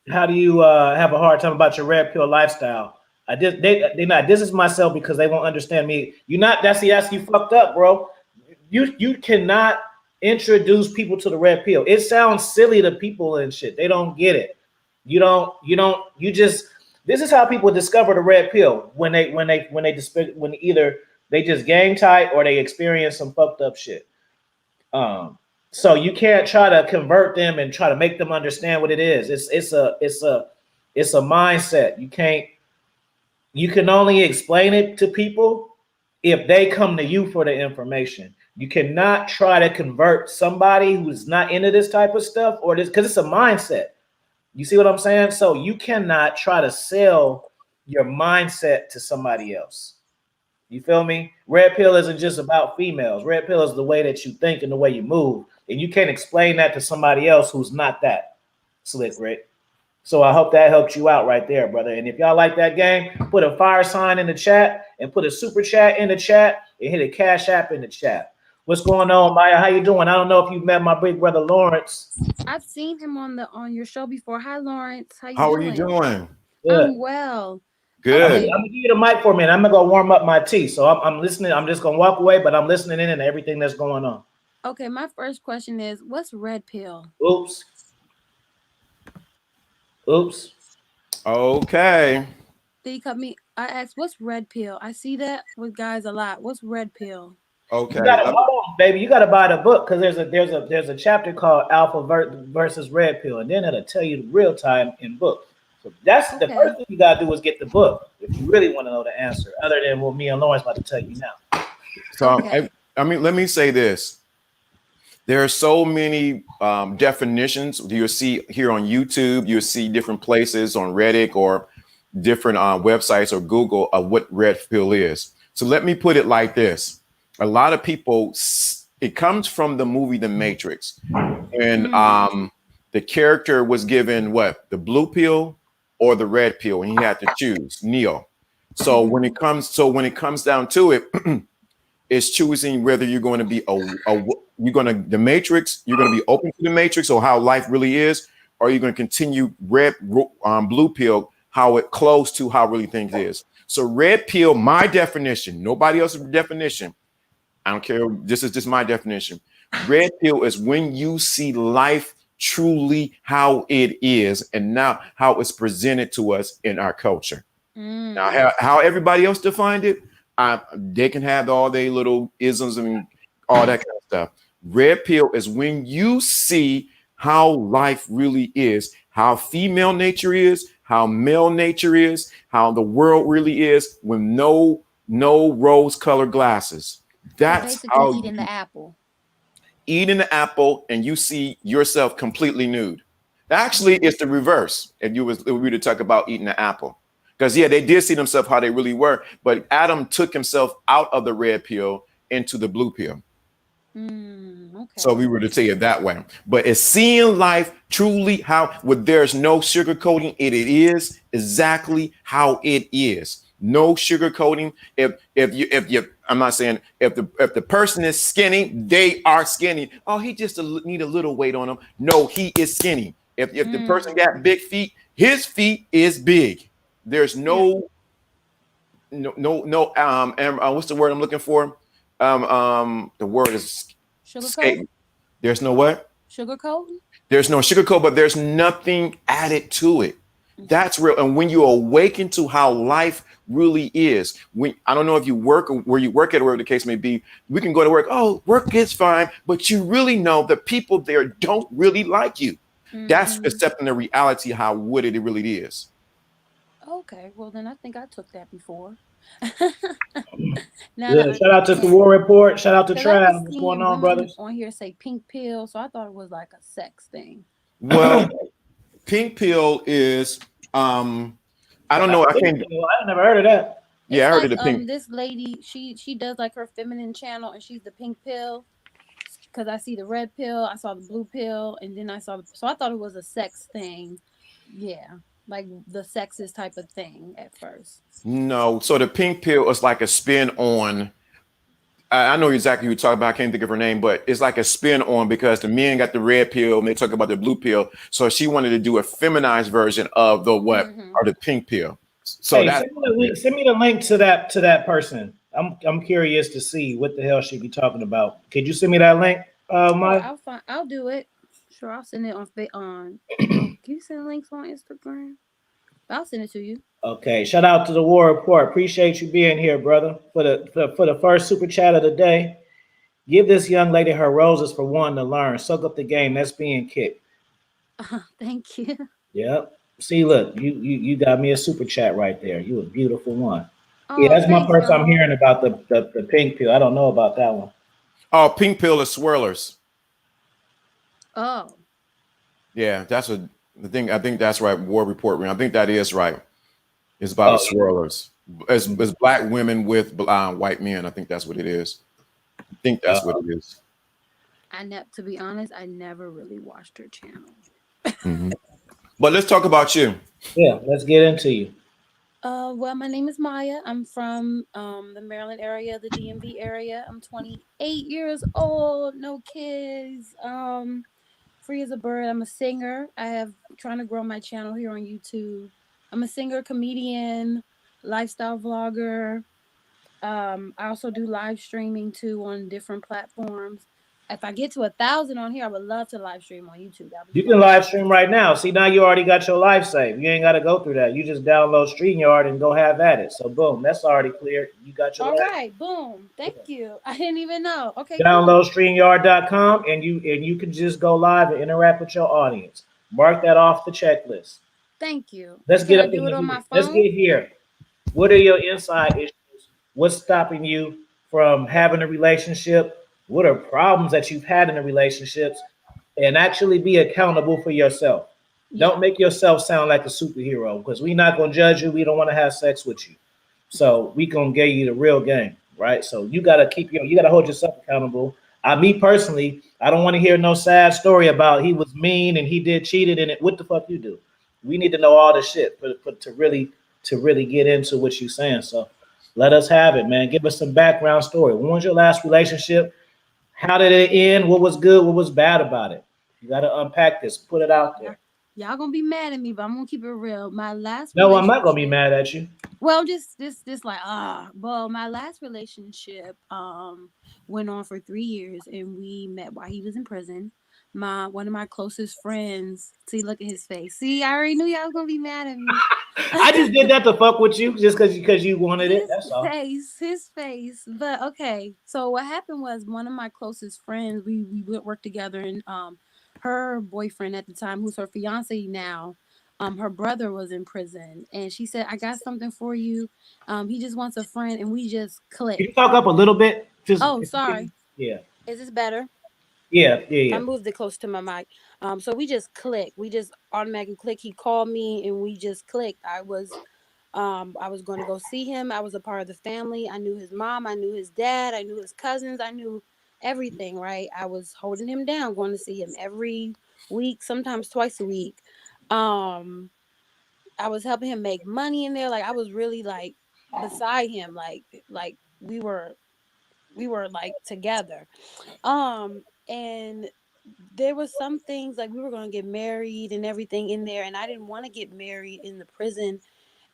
[SPEAKER 1] How do you have a hard time about your red pill lifestyle? They not distance myself because they won't understand me. That's you fucked up, bro. You cannot introduce people to the red pill. It sounds silly to people and shit. They don't get it. This is how people discover the red pill when either they just game tight or they experience some fucked up shit. So you can't try to convert them and try to make them understand what it is. It's a mindset. You can only explain it to people if they come to you for the information. You cannot try to convert somebody who's not into this type of stuff or this, because it's a mindset. You see what I'm saying? So you cannot try to sell your mindset to somebody else. You feel me? Red pill isn't just about females. Red pill is the way that you think and the way you move. And you can't explain that to somebody else who's not that. Slick Rick. So I hope that helped you out right there, brother. And if y'all like that game, put a fire sign in the chat and put a super chat in the chat and hit a Cash App in the chat. What's going on, Maya? How you doing? I don't know if you've met my big brother Lawrence.
[SPEAKER 3] I've seen him on your show before. Hi, Lawrence. How you
[SPEAKER 2] How are
[SPEAKER 3] doing?
[SPEAKER 2] you doing?
[SPEAKER 1] Good.
[SPEAKER 3] I'm well.
[SPEAKER 1] I'm
[SPEAKER 2] Good.
[SPEAKER 3] Okay.
[SPEAKER 1] gonna give you the mic for a minute. I'm gonna go warm up my tea. So I'm listening. I'm just gonna walk away, but I'm listening in and everything that's going on.
[SPEAKER 3] Okay. My first question is, what's red pill?
[SPEAKER 1] Oops. Oops.
[SPEAKER 2] Okay.
[SPEAKER 3] Did he cut me? I asked, what's red pill? I see that with guys a lot. What's red pill?
[SPEAKER 1] You
[SPEAKER 2] Okay.
[SPEAKER 1] gotta hold on, baby. You gotta buy the book because there's a chapter called versus Red Pill, and then it'll tell you real time in book. So that's the
[SPEAKER 3] Okay.
[SPEAKER 1] first thing you gotta do is get the book if you really want to know the answer. Other than what me and Lawrence about to tell you now.
[SPEAKER 2] So
[SPEAKER 3] Okay.
[SPEAKER 2] I mean, let me say this. There are so many definitions you'll see here on YouTube. You'll see different places on Reddit or different websites or Google of what red pill is. So let me put it like this. A lot of people, it comes from the movie The Matrix. And the character was given what? The blue pill or the red pill, and he had to choose Neo. So when it comes down to it, it's choosing whether you're going to be the Matrix, you're going to be open to the Matrix or how life really is, or you're going to continue blue pill, how it close to how really things is. So red pill, my definition, nobody else's definition. I don't care. This is just my definition. Red pill is when you see life truly how it is and not how it's presented to us in our culture. Now, how everybody else defined it, they can have all their little isms and all that kind of stuff. Red pill is when you see how life really is, how female nature is, how male nature is, how the world really is, with no rose-colored glasses. That's
[SPEAKER 4] basically
[SPEAKER 2] how
[SPEAKER 4] eating the apple.
[SPEAKER 2] Eating the apple and you see yourself completely nude. Actually, it's the reverse. If we were to talk about eating the apple, because yeah, they did see themselves how they really were, but Adam took himself out of the red pill into the blue pill.
[SPEAKER 3] Okay.
[SPEAKER 2] So we were to say it that way, but it's seeing life truly how, with there's no sugarcoating it is exactly how it is. No sugarcoating. If you, I'm not saying if the person is skinny, they are skinny. Oh, he just need a little weight on him. No, he is skinny. If the person got big feet, his feet is big. There's no what's the word I'm looking for? The word is
[SPEAKER 3] Sugarcoat?
[SPEAKER 2] There's no what?
[SPEAKER 3] Sugarcoat?
[SPEAKER 2] There's no sugarcoat, but there's nothing added to it. That's real. And when you awaken to how life really is, when I don't know if you work or where you work at or whatever the case may be, we can go to work. Oh, work is fine, but you really know the people there don't really like you. That's accepting the reality how what it really is.
[SPEAKER 3] Okay, well then I think I took that before.
[SPEAKER 1] Good. Shout out to the War Report. Shout out to
[SPEAKER 3] Because I
[SPEAKER 1] Trav.
[SPEAKER 3] was
[SPEAKER 1] What's going
[SPEAKER 3] seeing
[SPEAKER 1] on,
[SPEAKER 3] women
[SPEAKER 1] brothers?
[SPEAKER 3] on here say pink pill, so I thought it was like a sex thing.
[SPEAKER 2] Well, pink pill is I don't know. I can't.
[SPEAKER 1] I never heard of that.
[SPEAKER 2] Yeah,
[SPEAKER 3] It's
[SPEAKER 2] I heard
[SPEAKER 3] like,
[SPEAKER 2] of the pink.
[SPEAKER 3] this lady, she does like her feminine channel, and she's the pink pill. Because I see the red pill, I saw the blue pill, and then so I thought it was a sex thing. Yeah, like the sexist type of thing at first.
[SPEAKER 2] No, so the pink pill is like a spin on. I know exactly who you're talking about. I can't think of her name, but it's like a spin on because the men got the red pill and they talk about the blue pill. So she wanted to do a feminized version of the what or the pink pill. So
[SPEAKER 1] Hey,
[SPEAKER 2] that's
[SPEAKER 1] send me the link to that person. I'm curious to see what the hell she be talking about. Could you send me that link, Mike?
[SPEAKER 3] I'll do it. Sure, I'll send it on. Can you send links on Instagram? I'll send it to you.
[SPEAKER 1] Okay. Shout out to the War Report. Appreciate you being here, brother. For the first super chat of the day. Give this young lady her roses for wanting to learn. Soak up the game. That's being kicked.
[SPEAKER 3] Thank you.
[SPEAKER 1] Yep. See, look, you got me a super chat right there. You a beautiful one.
[SPEAKER 3] Oh,
[SPEAKER 1] Yeah, that's my
[SPEAKER 3] thanks,
[SPEAKER 1] first time
[SPEAKER 3] y'all.
[SPEAKER 1] hearing about the pink pill. I don't know about that one.
[SPEAKER 2] oh, pink pill is swirlers.
[SPEAKER 3] Oh.
[SPEAKER 2] Yeah, that's the thing. I think that's right. War Report. I think that is right. It's about the swirlers. It's black women with white men. I think that's what it is. I think that's what it is.
[SPEAKER 3] To be honest, I never really watched her channel.
[SPEAKER 2] But let's talk about you.
[SPEAKER 1] Yeah, let's get into you.
[SPEAKER 3] Well, my name is Maya. I'm from the Maryland area, the DMV area. I'm 28 years old, no kids. Free as a bird. I'm a singer. I have trying to grow my channel here on YouTube. I'm a singer, comedian, lifestyle vlogger. I also do live streaming too on different platforms. If I get to 1,000 on here, I would love to live stream on YouTube. That would be
[SPEAKER 1] You can
[SPEAKER 3] fun.
[SPEAKER 1] live stream right now. See, now you already got your life saved. You ain't got to go through that. You just download StreamYard and go have at it. So boom, that's already clear. You got your
[SPEAKER 3] All
[SPEAKER 1] life.
[SPEAKER 3] right, boom. Thank you. I didn't even know. Okay, cool.
[SPEAKER 1] Download StreamYard.com and you can just go live and interact with your audience. Mark that off the checklist.
[SPEAKER 3] Thank you.
[SPEAKER 1] Let's
[SPEAKER 3] Can
[SPEAKER 1] get
[SPEAKER 3] I
[SPEAKER 1] up
[SPEAKER 3] do it
[SPEAKER 1] in
[SPEAKER 3] on
[SPEAKER 1] here.
[SPEAKER 3] my
[SPEAKER 1] Let's
[SPEAKER 3] phone?
[SPEAKER 1] get here. What are your inside issues? What's stopping you from having a relationship? What are problems that you've had in the relationships? And actually be accountable for yourself. Don't
[SPEAKER 3] Yeah.
[SPEAKER 1] make yourself sound like a superhero because we're not going to judge you. We don't want to have sex with you. So we going to give you the real game, right? So you got to hold yourself accountable. Me personally, I don't want to hear no sad story about he was mean and he did cheated in it. What the fuck you do? We need to know all the shit to really get into what you're saying. So let us have it, man. Give us some background story. When was your last relationship? How did it end? What was good? What was bad about it? You got to unpack this. Put it out
[SPEAKER 3] Yeah.
[SPEAKER 1] there.
[SPEAKER 3] Y'all gonna be mad at me, but I'm gonna keep it real. My last
[SPEAKER 1] No, I'm not gonna be
[SPEAKER 3] relationship,
[SPEAKER 1] mad at you.
[SPEAKER 3] well, just like well, my last relationship went on for 3 years, and we met while he was in prison. My one of my closest friends. See, look at his face. See, I already knew y'all was gonna be mad at me.
[SPEAKER 1] I just did that to fuck with you, just because you wanted it.
[SPEAKER 3] his
[SPEAKER 1] That's all.
[SPEAKER 3] his face. But okay, so what happened was one of my closest friends. We would work together, and her boyfriend at the time, who's her fiance now, her brother was in prison, and she said, "I got something for you." He just wants a friend, and we just
[SPEAKER 1] Can you
[SPEAKER 3] clicked.
[SPEAKER 1] talk up a little bit? Just
[SPEAKER 3] Oh,
[SPEAKER 1] if you can.
[SPEAKER 3] sorry.
[SPEAKER 1] Yeah,
[SPEAKER 3] Is this better?
[SPEAKER 1] yeah, yeah,
[SPEAKER 3] I
[SPEAKER 1] yeah.
[SPEAKER 3] moved it close to my mic. So we just clicked. We just automatically clicked. He called me, and we just clicked. I was going to go see him. I was a part of the family. I knew his mom. I knew his dad. I knew his cousins. I knew everything, right? I was holding him down, going to see him every week, sometimes twice a week. Um, I was helping him make money in there. Like I was really like beside him. Like we were like together. And there was some things like we were going to get married and everything in there, and I didn't want to get married in the prison,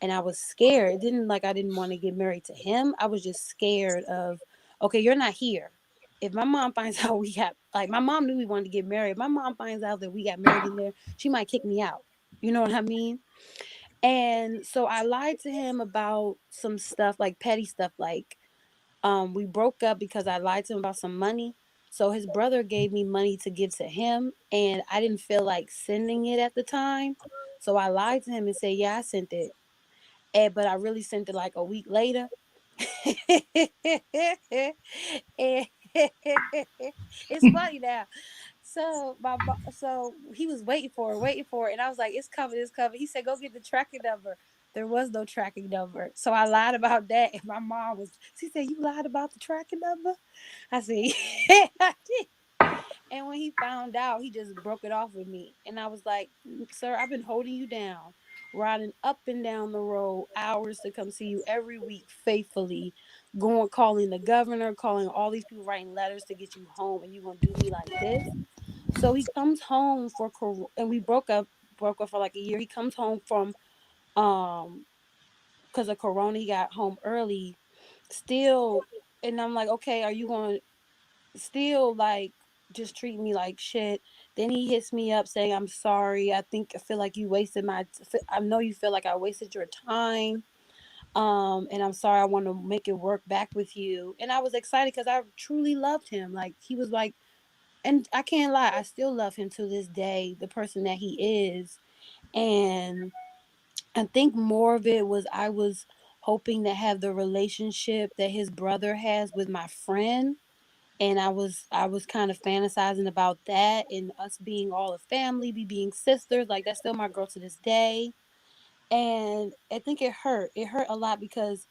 [SPEAKER 3] and I was scared. It didn't like I didn't want to get married to him. I was just scared of, okay, you're not here. If my mom finds out we got, like, my mom knew we wanted to get married. If my mom finds out that we got married in there, she might kick me out. You know what I mean? And so I lied to him about some stuff, like petty stuff, like we broke up because I lied to him about some money. So his brother gave me money to give to him, and I didn't feel like sending it at the time. So I lied to him and said, "Yeah, I sent it." But I really sent it like a week later. And it's funny now. So he was waiting for it, and I was like, "It's coming, it's coming." He said, "Go get the tracking number." There was no tracking number, so I lied about that. And my mom was. She said, "You lied about the tracking number?" I said, "Yeah, I did." And when he found out, he just broke it off with me. And I was like, "Sir, I've been holding you down, riding up and down the road hours to come see you every week faithfully, going, calling the governor, calling all these people, writing letters to get you home. And you going to do me like this?" So he comes home and we broke up for like a year. He comes home from, um, because of Corona, he got home early still. And I'm like, "Okay, are you going to still like just treat me like shit?" Then he hits me up saying, "I'm sorry. I feel like you wasted I know you feel like I wasted your time. And I'm sorry. I want to make it work back with you." And I was excited because I truly loved him. Like he was like, and I can't lie, I still love him to this day, the person that he is. And I think more of it was I was hoping to have the relationship that his brother has with my friend, and I was kind of fantasizing about that and us being all a family, being sisters. Like that's still my girl to this day. And I think it hurt a lot because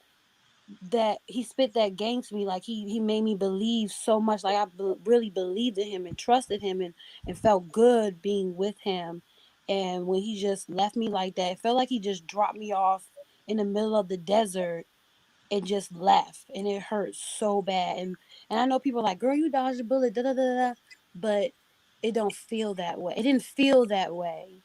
[SPEAKER 3] that he spit that game to me. Like he made me believe so much. Like really believed in him and trusted him, and felt good being with him. And when he just left me like that, it felt like he just dropped me off in the middle of the desert and just left, and it hurt so bad. And I know people are like, girl, you dodged a bullet, da da da da, but it don't feel that way. It didn't feel that way.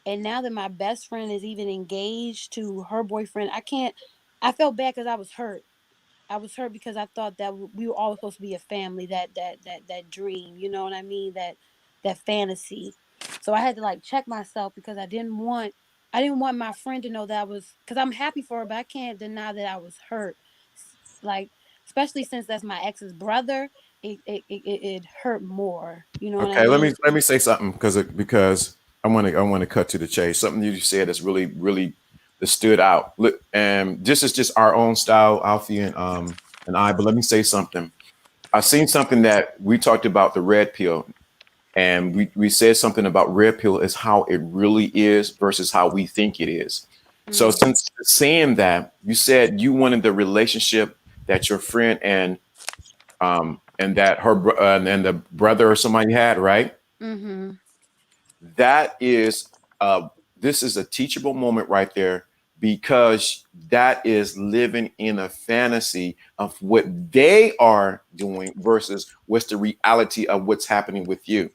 [SPEAKER 3] And now that my best friend is even engaged to her boyfriend, I felt bad because I was hurt. I was hurt because I thought that we were all supposed to be a family, that dream, you know what I mean? That fantasy. So I had to like check myself because I didn't want my friend to know that I was, because I'm happy for her, but I can't deny that I was hurt. Like, especially since that's my ex's brother, it hurt more. You know what I
[SPEAKER 2] Okay, let
[SPEAKER 3] mean?
[SPEAKER 2] me say something because I want to cut to the chase. Something you said that's really that stood out. Look, and this is just our own style, Alfie and I. But let me say something. I seen something that we talked about the red pill, and we said something about red pill is how it really is versus how we think it is. So
[SPEAKER 3] Mm,
[SPEAKER 2] since saying that, you said you wanted the relationship that your friend and that and the brother or somebody had, right?
[SPEAKER 3] mm-hmm.
[SPEAKER 2] That is this is a teachable moment right there, because that is living in a fantasy of what they are doing versus what's the reality of what's happening with you.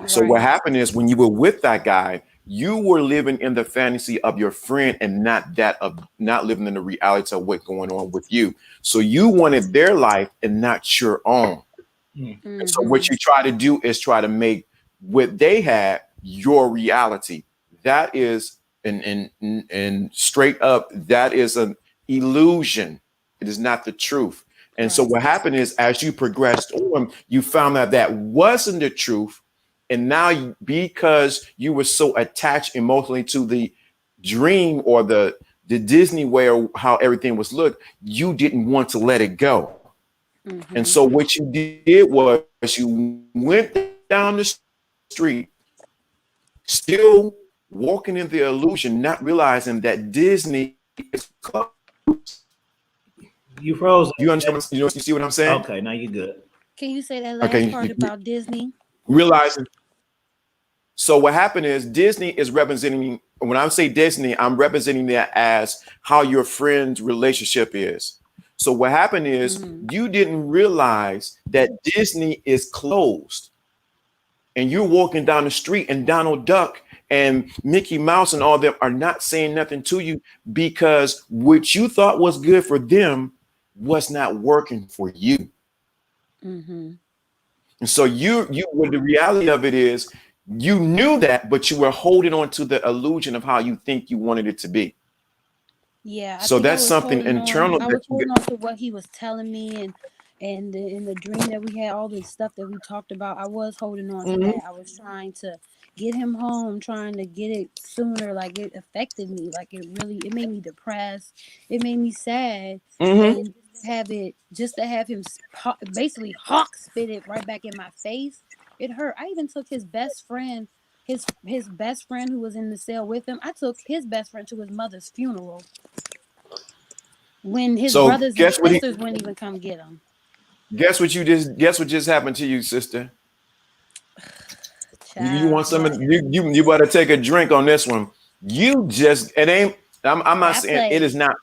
[SPEAKER 2] So what
[SPEAKER 3] Right.
[SPEAKER 2] happened is when you were with that guy, you were living in the fantasy of your friend and not that of not living in the reality of what's going on with you. So you wanted their life and not your own.
[SPEAKER 1] Mm.
[SPEAKER 2] And so what
[SPEAKER 3] Mm-hmm.
[SPEAKER 2] you try to do is try to make what they had your reality. That is and straight up, that is an illusion. It is not the truth. And so
[SPEAKER 3] Right.
[SPEAKER 2] what happened is as you progressed on, you found out that wasn't the truth. And now because you were so attached emotionally to the dream or the Disney way or how everything was looked, you didn't want to let it go. And
[SPEAKER 3] Mm-hmm.
[SPEAKER 2] so what you did was you went down the street, still walking in the illusion, not realizing that Disney is closed.
[SPEAKER 1] You froze.
[SPEAKER 2] You understand? You see what I'm saying?
[SPEAKER 1] Okay, now you good.
[SPEAKER 3] Can you say that last
[SPEAKER 2] Okay,
[SPEAKER 3] part about Disney?
[SPEAKER 2] realizing. So what happened is Disney is representing. When I say Disney, I'm representing that as how your friend's relationship is. So what happened is
[SPEAKER 3] Mm-hmm.
[SPEAKER 2] you didn't realize that Disney is closed, and you're walking down the street and Donald Duck and Mickey Mouse and all them are not saying nothing to you because what you thought was good for them was not working for you.
[SPEAKER 3] Mm-hmm.
[SPEAKER 2] And so you what the reality of it is you knew that, but you were holding on to the illusion of how you think you wanted it to be.
[SPEAKER 3] Yeah, I
[SPEAKER 2] So
[SPEAKER 3] think
[SPEAKER 2] that's something internal
[SPEAKER 3] I
[SPEAKER 2] that
[SPEAKER 3] was
[SPEAKER 2] you get.
[SPEAKER 3] holding on to what he was telling me, and in the dream that we had, all the stuff that we talked about, I was holding on to
[SPEAKER 2] Mhm,
[SPEAKER 3] that. I was trying to get him home, trying to get it sooner. Like, it affected me. Like, it made me depressed. It made me sad,
[SPEAKER 2] mhm.
[SPEAKER 3] and just to have him basically hawk spit it right back in my face. It hurt. I even took his best friend. His best friend who was in the cell with him. I took his best friend to his mother's funeral when his
[SPEAKER 2] So
[SPEAKER 3] brothers and
[SPEAKER 2] guess what he
[SPEAKER 3] sisters wouldn't even come get him.
[SPEAKER 2] guess what just happened to you, sister? You
[SPEAKER 3] Child,
[SPEAKER 2] want some?
[SPEAKER 3] what?
[SPEAKER 2] You better take a drink on this one. You just it ain't. I'm not
[SPEAKER 3] Got
[SPEAKER 2] saying it is
[SPEAKER 3] played.
[SPEAKER 2] not.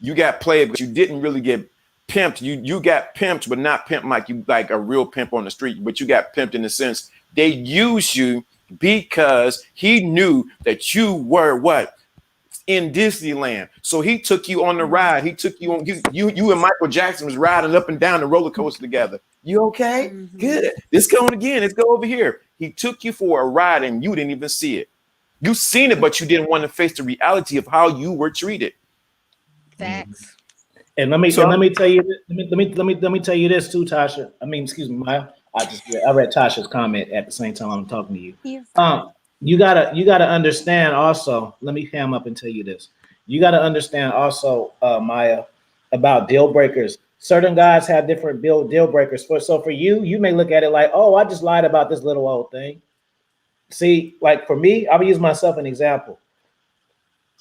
[SPEAKER 2] You got played, but you didn't really get pimped. You got pimped, but not pimped like you like a real pimp on the street. But you got pimped in the sense they used you because he knew that you were what in Disneyland. So he took you on the ride. He took you on. You and Michael Jackson was riding up and down the roller coaster together. You okay?
[SPEAKER 3] Mm-hmm.
[SPEAKER 2] Good. Let's go on again. Let's go over here. He took you for a ride and you didn't even see it. You seen it, but you didn't want to face the reality of how you were treated.
[SPEAKER 1] Mhm.
[SPEAKER 3] Facts.
[SPEAKER 1] And let me
[SPEAKER 2] So
[SPEAKER 1] and let me tell you let me tell you this too, Tasha. I mean, excuse me, Maya. I read Tasha's comment at the same time I'm talking to you.
[SPEAKER 3] You're
[SPEAKER 1] Um,
[SPEAKER 3] fine.
[SPEAKER 1] you gotta understand also. Let me ham up and tell you this. You gotta understand also, Maya, about deal breakers. Certain guys have different deal breakers. For you, you may look at it like, oh, I just lied about this little old thing. See, like for me, I'll use myself an example.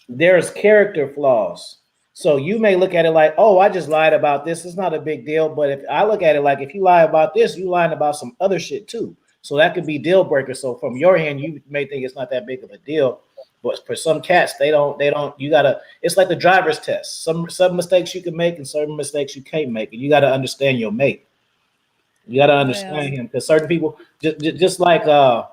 [SPEAKER 1] There's character flaws. So you may look at it like, oh, I just lied about this. It's not a big deal. But if I look at it like, if you lie about this, you lying about some other shit too. So that could be deal breaker. So from your hand, you may think it's not that big of a deal. But for some cats, they don't. You gotta. It's like the driver's test. Some mistakes you can make, and certain mistakes you can't make, and you gotta understand your mate. You gotta
[SPEAKER 3] Well,
[SPEAKER 1] understand him because certain people, just like what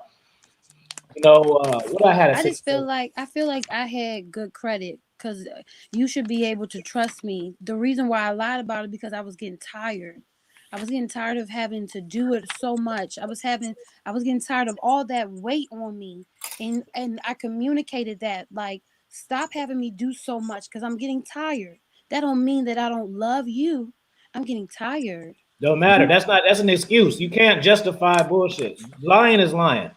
[SPEAKER 1] I had a
[SPEAKER 3] I just feel
[SPEAKER 1] situation.
[SPEAKER 3] like I had good credit because you should be able to trust me. The reason why I lied about it because I was getting tired. I was getting tired of having to do it so much. I was getting tired of all that weight on me, and I communicated that like stop having me do so much because I'm getting tired. That don't mean that I don't love you. I'm getting tired.
[SPEAKER 1] Don't matter. That's an excuse. You can't justify bullshit. Lying is lying.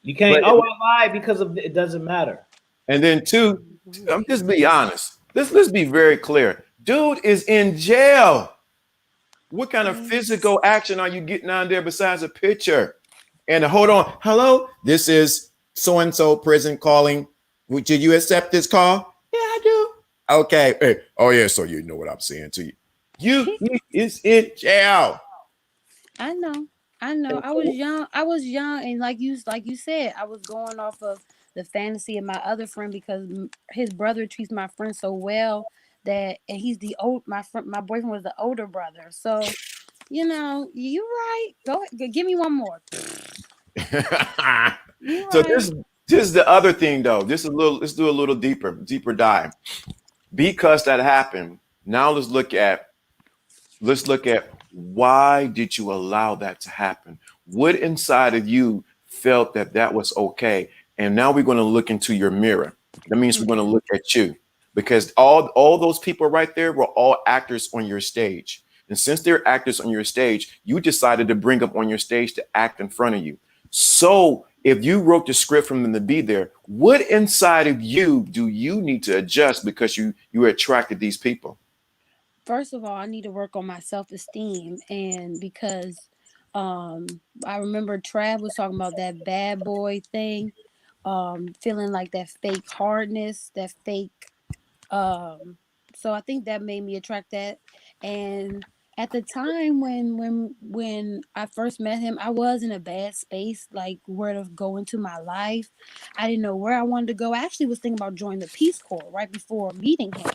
[SPEAKER 1] You can't.
[SPEAKER 2] But
[SPEAKER 1] Oh, I lied because of it. Doesn't matter.
[SPEAKER 2] and then two, I'm just be honest. Let's be very clear. Dude is in jail. What kind of physical action are you getting on there besides a picture? And hold on, hello, this is so and so prison calling. Did you accept this call? Yeah, I do. Okay. Hey, oh yeah, so you know what I'm saying to you. He is in jail.
[SPEAKER 3] I know. I know. I was young. I was young, and like you said, I was going off of the fantasy of my other friend because his brother treats my friend so well that, and he's the old my friend. My boyfriend was the older brother, so you right. Go give me one more. You
[SPEAKER 2] So
[SPEAKER 3] right.
[SPEAKER 2] this is the other thing though. Let's do a little deeper dive. Because that happened, now let's look at why did you allow that to happen? What inside of you felt that that was okay? And now we're going to look into your mirror. That means we're going to
[SPEAKER 3] Okay.
[SPEAKER 2] look at you because all those people right there were all actors on your stage. And since they're actors on your stage, you decided to bring them on your stage to act in front of you. So if you wrote the script for them to be there, what inside of you do you need to adjust because you attracted these people?
[SPEAKER 3] First of all, I need to work on my self esteem, and because um I remember Trav was talking about that bad boy thing, feeling like that fake hardness, that fake so I think that made me attract that. And at the time when I first met him, I was in a bad space, like where to go into my life. I didn't know where I wanted to go. I actually was thinking about joining the Peace Corps right before meeting him.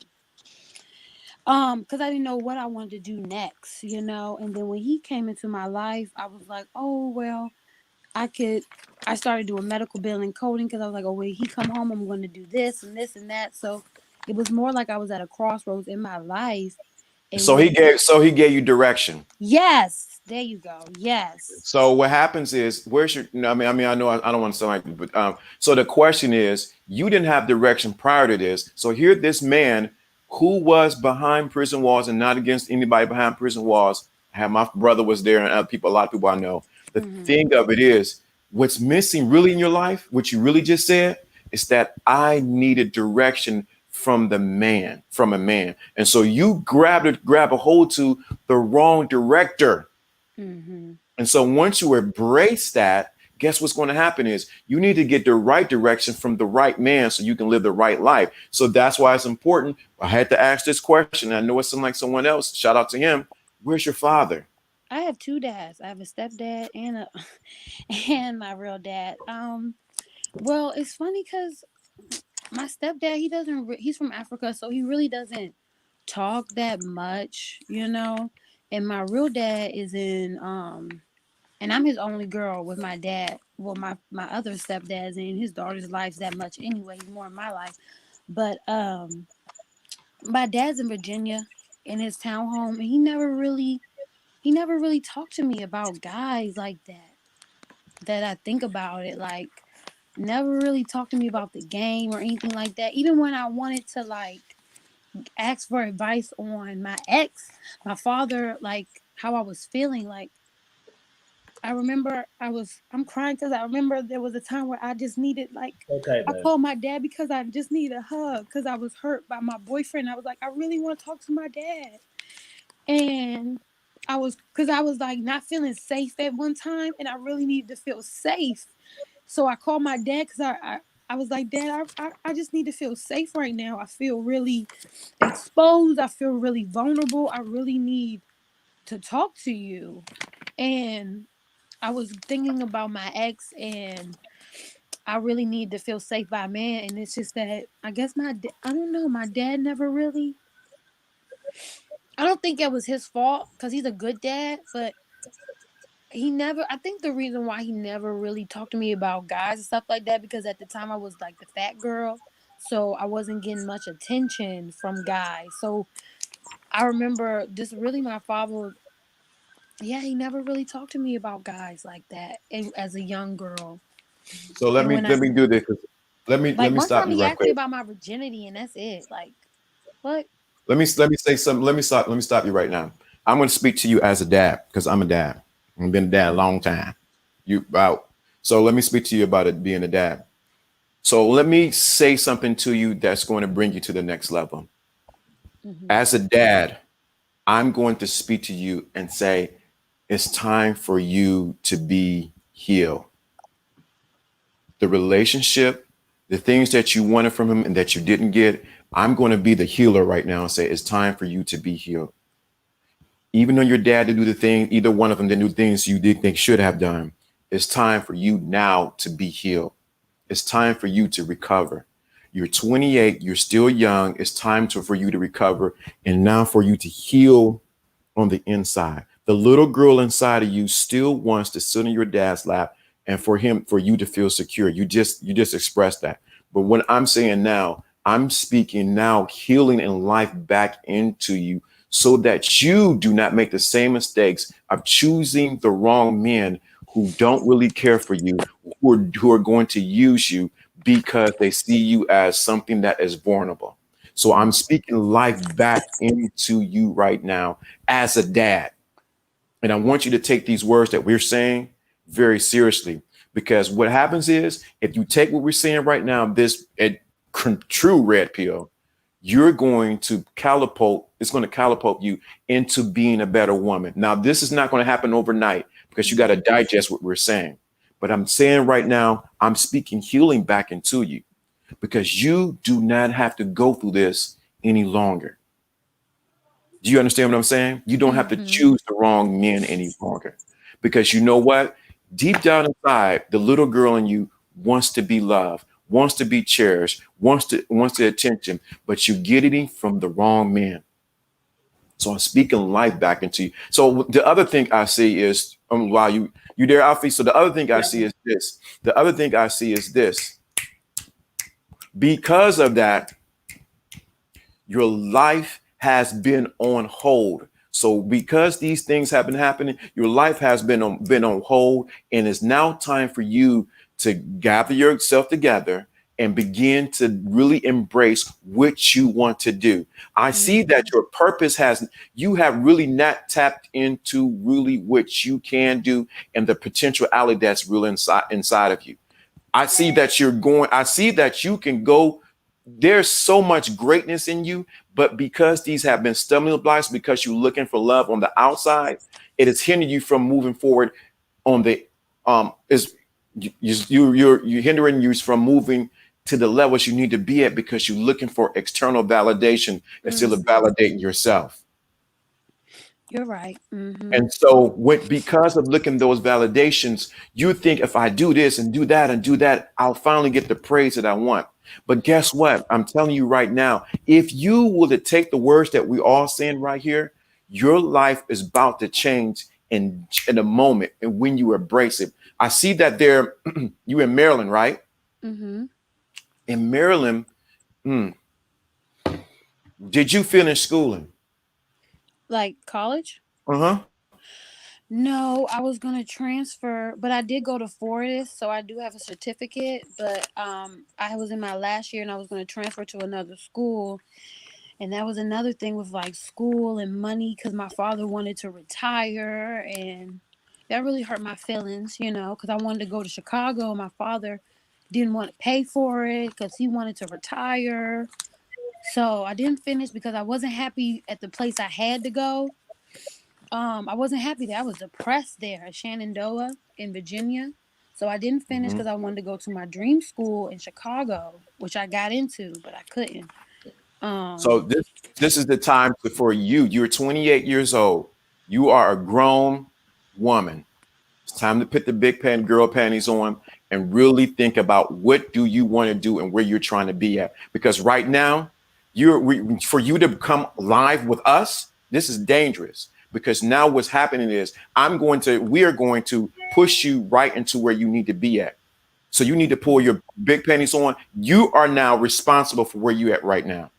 [SPEAKER 3] Because I didn't know what I wanted to do next. And then when he came into my life, I was like, oh well, I could. I started doing medical billing coding because I was like, oh, when he come home, I'm going to do this and this and that. So it was more like I was at a crossroads in my life. And
[SPEAKER 2] So
[SPEAKER 3] when
[SPEAKER 2] he gave you direction.
[SPEAKER 3] yes, there you go. Yes.
[SPEAKER 2] So what happens is, where's your? No, I know I don't want to sound like, but so the question is, you didn't have direction prior to this. So here, this man who was behind prison walls, and not against anybody behind prison walls. I had my brother was there, and other people, a lot of people I know. The
[SPEAKER 3] Hmm.
[SPEAKER 2] thing of it is, what's missing really in your life, what you really just said, is that I needed direction from a man, and so you grab a hold to the wrong director.
[SPEAKER 3] Hmm.
[SPEAKER 2] And so once you embrace that, guess what's going to happen is you need to get the right direction from the right man so you can live the right life. So that's why it's important. I had to ask this question. I know it sounds like someone else. Shout out to him. Where's your father?
[SPEAKER 3] I have two dads. I have a stepdad and a and my real dad. Well, it's funny because my stepdad, he doesn't. He's from Africa, so he really doesn't talk that much. And my real dad is in and I'm his only girl with my dad. Well, my other stepdad's in his daughter's life that much anyway. He's more in my life, but my dad's in Virginia in his townhome, and he never really talked to me about guys like that. That I think about it, like never really talked to me about the game or anything like that. Even when I wanted to like ask for advice on my ex, my father, like how I was feeling, like I remember I'm crying because I remember there was a time where I just needed like
[SPEAKER 1] Okay,
[SPEAKER 3] I
[SPEAKER 1] man.
[SPEAKER 3] called my dad because I just needed a hug because I was hurt by my boyfriend. I was like, I really want to talk to my dad. And I was like not feeling safe at one time and I really needed to feel safe. So I called my dad because I was like, Dad, I just need to feel safe right now. I feel really exposed. I feel really vulnerable. I really need to talk to you. And I was thinking about my ex, and I really need to feel safe by a man, and it's just that I guess I don't know, my dad never really. I don't think it was his fault because he's a good dad, but he never. I think the reason why he never really talked to me about guys and stuff like that because at the time I was like the fat girl, so I wasn't getting much attention from guys. So I remember just really my father. Yeah, he never really talked to me about guys like that as a young girl.
[SPEAKER 2] So
[SPEAKER 3] And when
[SPEAKER 2] let me do this. Let
[SPEAKER 3] like
[SPEAKER 2] me
[SPEAKER 3] one
[SPEAKER 2] stop
[SPEAKER 3] time
[SPEAKER 2] you
[SPEAKER 3] he
[SPEAKER 2] right
[SPEAKER 3] asked me
[SPEAKER 2] quick.
[SPEAKER 3] about my virginity, and that's it. Like what?
[SPEAKER 2] Let me say something. Let me stop you right now. I'm going to speak to you as a dad because I'm a dad. I've been a dad a long time. You about so let me speak to you about it being a dad. So let me say something to you that's going to bring you to the next level.
[SPEAKER 3] Mm-hmm.
[SPEAKER 2] As a dad, I'm going to speak to you and say it's time for you to be healed. The relationship, the things that you wanted from him and that you didn't get, I'm going to be the healer right now and say it's time for you to be healed. Even though your dad did do the thing, either one of them didn't do things you did think should have done, it's time for you now to be healed. It's time for you to recover. You're 28, you're still young. It's time for you to recover and now for you to heal on the inside. The little girl inside of you still wants to sit in your dad's lap and for you to feel secure. You just expressed that. But what I'm saying now, I'm speaking now healing and life back into you so that you do not make the same mistakes of choosing the wrong men who don't really care for you, who are going to use you because they see you as something that is vulnerable. So I'm speaking life back into you right now as a dad. And I want you to take these words that we're saying very seriously because what happens is if you take what we're saying right now, this true red pill, you're going to it's going to catapult you into being a better woman. Now, this is not going to happen overnight because you got to digest what we're saying. But I'm saying right now, I'm speaking healing back into you because you do not have to go through this any longer. Do you understand what I'm saying? You don't have to
[SPEAKER 3] Mm-hmm.
[SPEAKER 2] choose the wrong men any longer because you know what? Deep down inside, the little girl in you wants to be loved, wants to be cherished, wants the attention, but you're getting it from the wrong man. So I'm speaking life back into you. So the other thing I see is while you there, Alfie. So the other thing I see is this. The other thing I see is this. Because of that, your life has been on hold. So because these things have been happening, your life has been on hold, and it's now time for you to gather yourself together and begin to really embrace what you want to do. I see
[SPEAKER 3] Mm-hmm.
[SPEAKER 2] that your purpose you have really not tapped into really what you can do and the potentiality that's real inside of you. I see that you can go. There's so much greatness in you, but because these have been stumbling blocks, because you're looking for love on the outside, it has hindered you from moving forward on the is you're hindering you from moving to the levels you need to be at because you're looking for external validation instead of
[SPEAKER 3] Mm-hmm.
[SPEAKER 2] validating yourself.
[SPEAKER 3] You're right. Mm-hmm.
[SPEAKER 2] And so because of looking those validations, you think if I do this and do that and do that, I'll finally get the praise that I want. But guess what? I'm telling you right now, if you were to take the words that we all saying right here, your life is about to change in a moment and when you embrace it. I see that there, you in Maryland, right?
[SPEAKER 3] Mm-hmm.
[SPEAKER 2] In Maryland, mm, did you finish schooling?
[SPEAKER 3] Like college?
[SPEAKER 2] Uh-huh.
[SPEAKER 3] No, I was gonna transfer, but I did go to Fortis, so I do have a certificate. But I was in my last year, and I was gonna transfer to another school, and that was another thing with like school and money, because my father wanted to retire, and that really hurt my feelings, because I wanted to go to Chicago, and my father didn't want to pay for it because he wanted to retire. So I didn't finish because I wasn't happy at the place I had to go. I wasn't happy there. I was depressed there at Shenandoah in Virginia. So I didn't finish
[SPEAKER 2] Mhm.
[SPEAKER 3] because I wanted to go to my dream school in Chicago, which I got into, but I couldn't.
[SPEAKER 2] So
[SPEAKER 3] Um,
[SPEAKER 2] this is the time for you. You're 28 years old. You are a grown woman. It's time to put the big girl panties on and really think about what do you want to do and where you're trying to be at. Because right now, for you to come live with us, this is dangerous. Because now what's happening is we are going to push you right into where you need to be at. So you need to pull your big panties on. You are now responsible for where you at right now.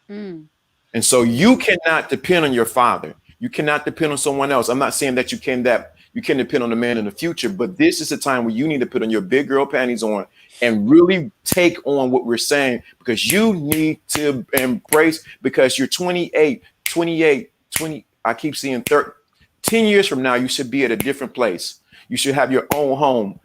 [SPEAKER 3] Mm.
[SPEAKER 2] And so you cannot depend on your father. You cannot depend on someone else. I'm not saying that you can depend on a man in the future, but this is the time where you need to put on your big girl panties on and really take on what we're saying, because you need to embrace, because you're 28, 20. I keep seeing 10 years from now, you should be at a different place. You should have your own home,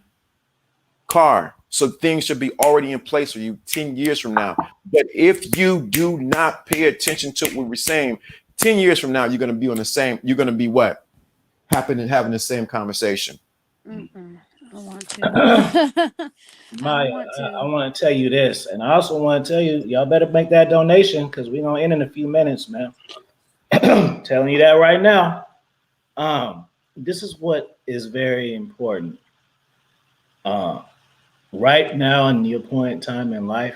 [SPEAKER 2] car. So things should be already in place for you 10 years from now. But if you do not pay attention to what we're saying, 10 years from now, you're going to be what? Having the same conversation.
[SPEAKER 3] Mm-mm. I want to.
[SPEAKER 1] Maya,
[SPEAKER 3] want to.
[SPEAKER 1] I want to tell you this, and I also want to tell you, y'all better make that donation because we're gonna end in a few minutes, man. Telling you that right now. This is what is very important. Right now in your point in time in life,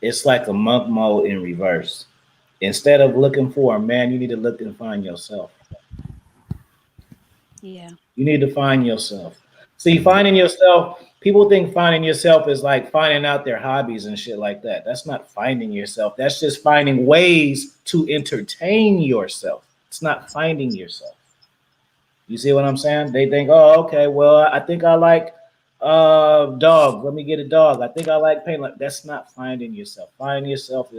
[SPEAKER 1] it's like a monk mode in reverse. Instead of looking for a man, you need to look and find yourself.
[SPEAKER 3] Yeah.
[SPEAKER 1] You need to find yourself. See, finding yourself, people think finding yourself is like finding out their hobbies and shit like that. That's not finding yourself. That's just finding ways to entertain yourself. It's not finding yourself. You see what I'm saying? They think, oh, okay, well, I think I like dog. Let me get a dog. I think I like paint. Like, that's not finding yourself. Finding yourself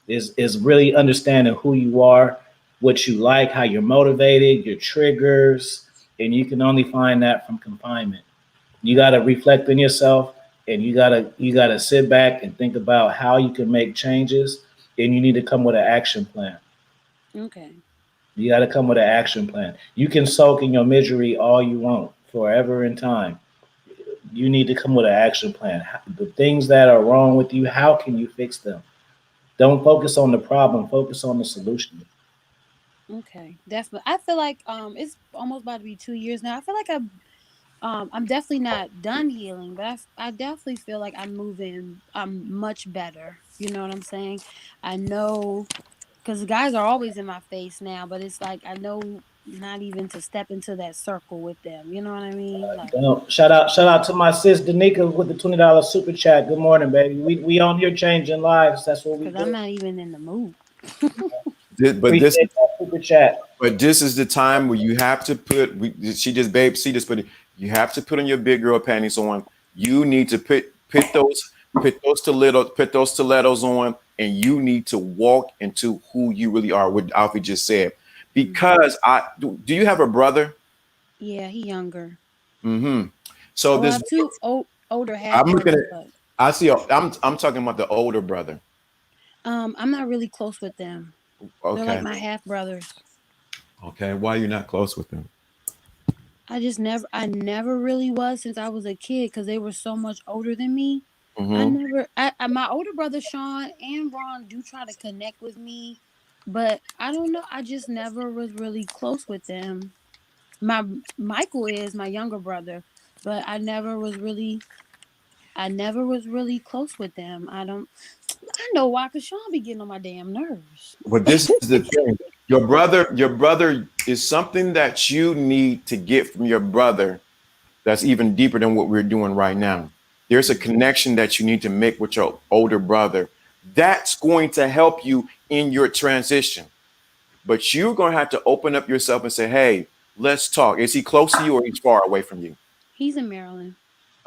[SPEAKER 1] is really understanding who you are, what you like, how you're motivated, your triggers, and you can only find that from confinement. You got to reflect on yourself, and you gotta sit back and think about how you can make changes, and you need to come with an action plan.
[SPEAKER 3] Okay.
[SPEAKER 1] You got to come with an action plan. You can soak in your misery all you want, forever in time. You need to come with an action plan. The things that are wrong with you, how can you fix them? Don't focus on the problem, focus on the solution.
[SPEAKER 3] Okay. Definitely. I feel like it's almost about to be 2 years now. I feel like I'm definitely not done healing, but I definitely feel like I'm moving. I'm much better. You know what I'm saying? I know, because guys are always in my face now, but it's like I know not even to step into that circle with them. You know what I mean? Like,
[SPEAKER 1] Shout out to my sis Danica with the $20 super chat. Good morning, baby. We on here changing lives. That's what we
[SPEAKER 3] because I'm
[SPEAKER 1] do.
[SPEAKER 3] not even in the mood.
[SPEAKER 2] But this
[SPEAKER 1] Appreciate that super chat.
[SPEAKER 2] But this is the time where you have to put. She just babe, see this, but you have to put on your big girl panties on. You need to put those stilettos on, and you need to walk into who you really are. What Alfie just said. Because do you have a brother?
[SPEAKER 3] Yeah, he younger.
[SPEAKER 2] Mm-hmm. So
[SPEAKER 3] Well, I
[SPEAKER 2] this,
[SPEAKER 3] have two older half
[SPEAKER 2] I'm looking
[SPEAKER 3] brothers,
[SPEAKER 2] at.
[SPEAKER 3] but
[SPEAKER 2] I see. I'm talking about the older brother.
[SPEAKER 3] I'm not really close with them. They're like
[SPEAKER 2] Okay.
[SPEAKER 3] my half brothers.
[SPEAKER 2] Okay. Why are you not close with them?
[SPEAKER 3] I never really was since I was a kid because they were so much older than me.
[SPEAKER 2] Mm-hmm.
[SPEAKER 3] My older brother Sean and Ron do try to connect with me, but I don't know. I just never was really close with them. My Michael is my younger brother, but I never was really close with them. I know why, cause Sean be getting on my damn nerves.
[SPEAKER 2] But this is the thing. Your brother is something that you need to get from your brother that's even deeper than what we're doing right now. There's a connection that you need to make with your older brother. That's going to help you in your transition. But you're going to have to open up yourself and say, hey, let's talk. Is he close to you or he's far away from you?
[SPEAKER 3] He's in Maryland.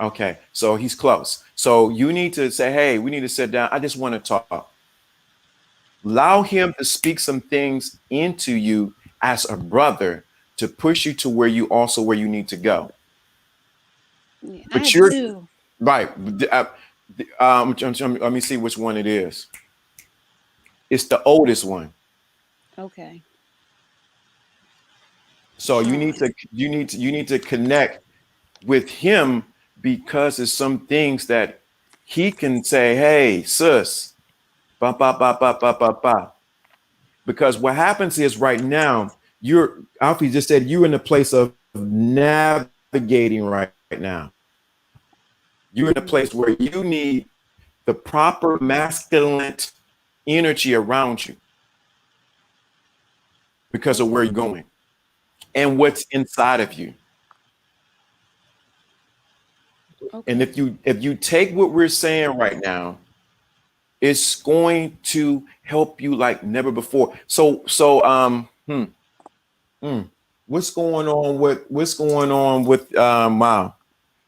[SPEAKER 2] Okay, so he's close. So you need to say, hey, we need to sit down. I just want to talk. Allow him to speak some things into you as a brother to push you to where you need to go.
[SPEAKER 3] Yeah, I
[SPEAKER 2] But
[SPEAKER 3] have
[SPEAKER 2] you're
[SPEAKER 3] two.
[SPEAKER 2] right. Let me see which one it is. It's the oldest one.
[SPEAKER 3] Okay,
[SPEAKER 2] So
[SPEAKER 3] Sean.
[SPEAKER 2] you need to connect with him, because there's some things that he can say, hey, sis, ba ba ba ba ba ba ba. Because what happens is right now, Alfie just said you're in a place of navigating navigating right now. You're in a place where you need the proper masculine energy around you because of where you're going and what's inside of you.
[SPEAKER 3] Okay.
[SPEAKER 2] And if you take what we're saying right now, it's going to help you like never before. What's going on with wow.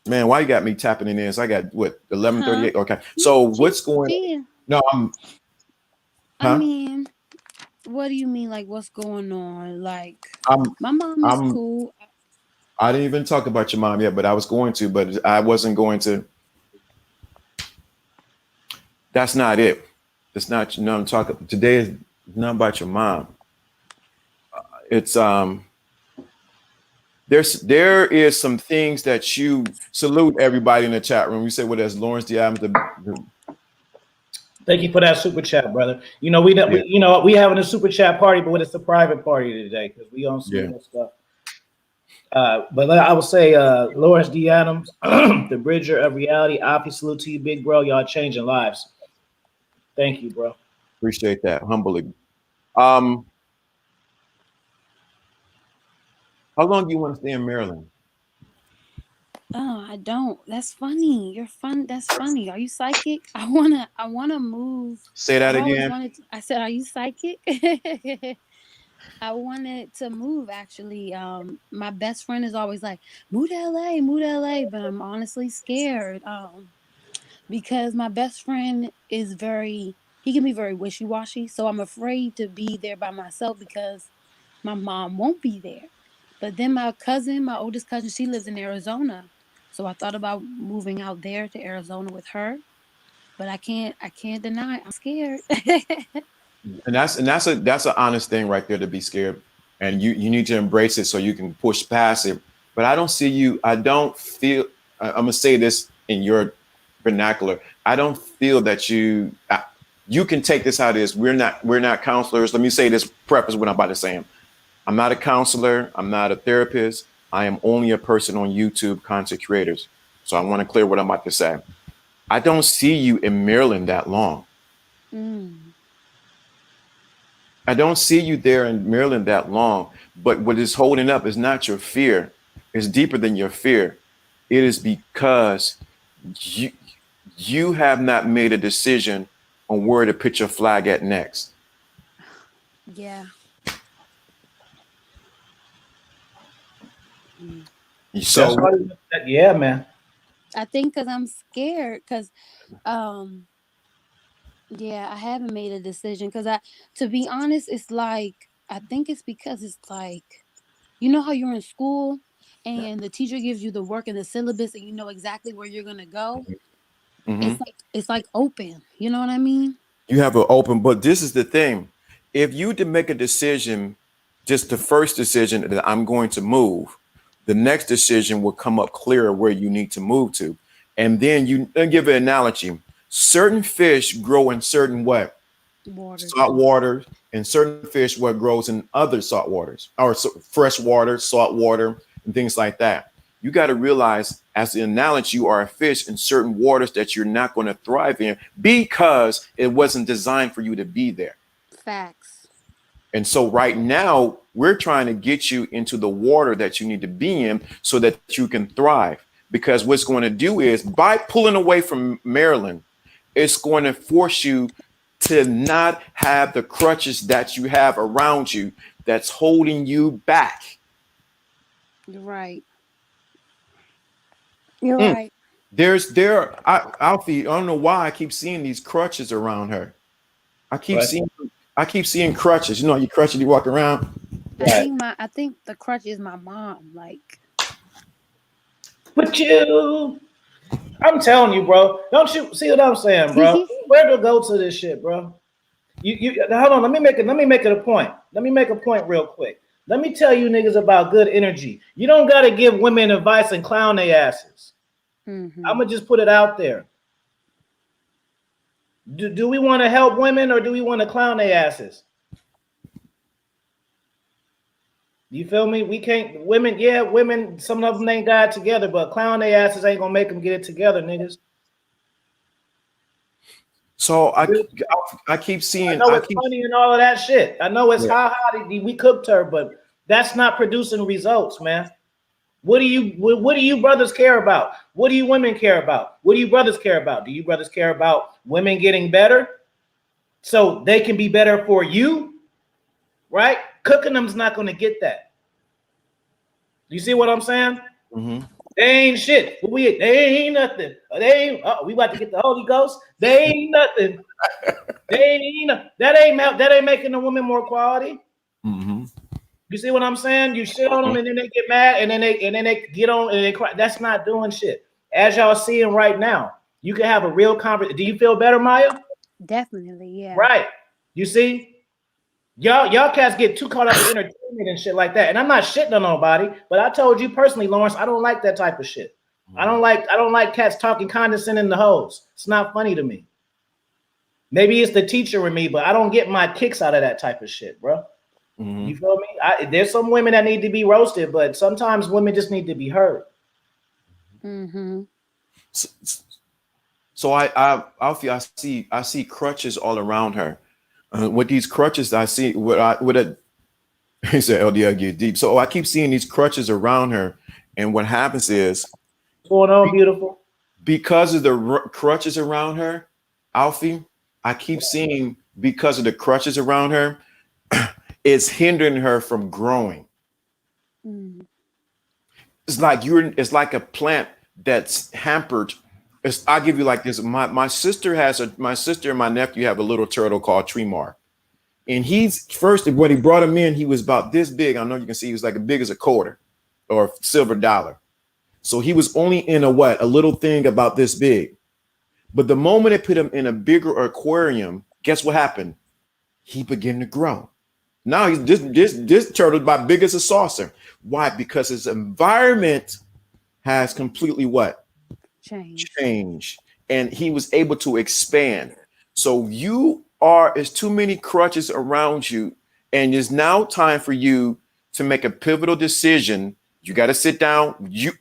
[SPEAKER 2] Man, why you got me tapping in this? I got what 11:38. Okay. So what's going
[SPEAKER 3] Yeah.
[SPEAKER 2] No,
[SPEAKER 3] I
[SPEAKER 2] huh?
[SPEAKER 3] mean, what do you mean? Like, what's going on? Like,
[SPEAKER 2] I'm
[SPEAKER 3] my mom is
[SPEAKER 2] I'm
[SPEAKER 3] cool.
[SPEAKER 2] I didn't even talk about your mom yet, but I was going to, but I wasn't going to. That's not it. That's not, I'm talking today is not about your mom. It's there is some things that you salute everybody in the chat room. You said what as Lawrence Diamond
[SPEAKER 1] Thank you for that super chat, brother. You know, we having a super chat party, but it's a private party today because we on some
[SPEAKER 2] yeah.
[SPEAKER 1] real stuff. But I would say, Lawrence D. Adams, the bridger of reality. Obviously, salute to you, big bro. Y'all changing lives. Thank you, bro.
[SPEAKER 2] Appreciate that humbly. How long do you want to stay in Maryland?
[SPEAKER 3] Oh, I don't. That's funny. You're fun. That's funny. Are you psychic? I wanna move.
[SPEAKER 2] Say that
[SPEAKER 3] I've always
[SPEAKER 2] again.
[SPEAKER 3] wanted. I said, are you psychic? I wanted to move actually. My best friend is always like, move to LA, move to LA, but I'm honestly scared. Because my best friend is he can be very wishy-washy, so I'm afraid to be there by myself because my mom won't be there. But then my oldest cousin, she lives in Arizona. So I thought about moving out there to Arizona with her, but I can't deny it. I'm scared.
[SPEAKER 2] And that's an honest thing right there to be scared. And you need to embrace it so you can push past it. But I don't see you, I don't feel I'm gonna say this in your vernacular. I don't feel that you can take this how it is. We're not counselors. Let me say this preface what I'm about to say. I'm not a counselor, I'm not a therapist. I am only a person on YouTube, content creators. So I want to clear what I'm about to say. I don't see you in Maryland that long.
[SPEAKER 3] Mm.
[SPEAKER 2] I don't see you there in Maryland that long, but what is holding up is not your fear. It's deeper than your fear. It is because you you have not made a decision on where to put your flag at next.
[SPEAKER 3] Yeah. Mm.
[SPEAKER 1] That's
[SPEAKER 2] So
[SPEAKER 1] why. Yeah, man.
[SPEAKER 3] I think because I'm scared because um yeah, I haven't made a decision because to be honest, it's like, I think it's because it's like, you know how you're in school and the teacher gives you the work and the syllabus and you know exactly where you're gonna go.
[SPEAKER 2] mhm.
[SPEAKER 3] It's like open. You know what I mean?
[SPEAKER 2] You have an open, but this is the thing. If you to make a decision, just the first decision that I'm going to move, the next decision will come up clearer where you need to move to. And then I'll give an analogy. Certain fish grow in certain what?
[SPEAKER 3] Waters.
[SPEAKER 2] Salt water, and certain fish what grows in other salt waters or fresh water, salt water, and things like that. You got to realize, as the analogy, you are a fish in certain waters that you're not going to thrive in because it wasn't designed for you to be there.
[SPEAKER 3] Facts.
[SPEAKER 2] And so, right now, we're trying to get you into the water that you need to be in so that you can thrive. Because what's going to do is by pulling away from Maryland, it's going to force you to not have the crutches that you have around you that's holding you back.
[SPEAKER 3] You're right. You're
[SPEAKER 2] Mm.
[SPEAKER 3] right.
[SPEAKER 2] Alfie, I don't know why I keep seeing these crutches around her. I keep
[SPEAKER 1] Right.
[SPEAKER 2] seeing I keep seeing crutches. You know, you crutches you walk around.
[SPEAKER 1] Right.
[SPEAKER 3] I think the crutch is my mom. Like,
[SPEAKER 1] But I'm telling you, bro. Don't you see what I'm saying, bro? Where to go to this shit, bro? You hold on. Let me make it a point. Let me make a point real quick. Let me tell you niggas about good energy. You don't gotta give women advice and clown their asses. I'm
[SPEAKER 3] hmm
[SPEAKER 1] gonna just put it out there. Do we want to help women or do we want to clown their asses? You feel me? We can't women. Yeah, women. Some of them ain't got it together, but clown their asses ain't gonna make them get it together, niggas.
[SPEAKER 2] So I keep
[SPEAKER 1] I
[SPEAKER 2] seeing
[SPEAKER 1] know it's funny and all of that shit. I know it's
[SPEAKER 2] Yeah.
[SPEAKER 1] ha we cooked her, but that's not producing results, man. What do you brothers care about? What do you women care about? What do you brothers care about? Do you brothers care about women getting better so they can be better for you? Right? Cooking them's not going to get that. You see what I'm saying?
[SPEAKER 2] hmm
[SPEAKER 1] They ain't shit. They ain't nothing. They ain't. We about to get the Holy Ghost. They ain't nothing. They ain't. That ain't making the woman more quality.
[SPEAKER 2] hmm
[SPEAKER 1] You see what I'm saying? You shit on them and then they get mad and then they get on and they cry. That's not doing shit. As y'all seeing right now, you can have a real conversation. Do you feel better, Maya?
[SPEAKER 3] Definitely, yeah.
[SPEAKER 1] Right. You see, y'all cats get too caught up in entertainment and shit like that. And I'm not shitting on nobody, but I told you personally, Lawrence, I don't like that type of shit. I don't like cats talking condescending to hoes. It's not funny to me. Maybe it's the teacher in me, but I don't get my kicks out of that type of shit, bro.
[SPEAKER 2] hmm
[SPEAKER 1] You feel me? There's some women that need to be roasted, but sometimes women just need to be heard.
[SPEAKER 3] Mm-hmm.
[SPEAKER 2] So Alfie, I see crutches all around her. With these crutches, I see he said LDL get deep. So I keep seeing these crutches around her, and what happens is
[SPEAKER 1] What's going on, beautiful?
[SPEAKER 2] because of the crutches around her, Alfie, I keep seeing because of the crutches around her, it's hindering her from growing.
[SPEAKER 3] Mm-hmm.
[SPEAKER 2] It's like a plant that's hampered. I'll give you like this. My sister and my nephew have a little turtle called Tremar. And he's first when he brought him in, he was about this big. I know you can see he was like as big as a quarter or silver dollar. So he was only in a little thing about this big. But the moment they put him in a bigger aquarium, guess what happened? He began to grow. Now he's this turtle about big as a saucer. Why? Because his environment has completely what? Change. And he was able to expand. So it's too many crutches around you, and it's now time for you to make a pivotal decision. You got to sit down. You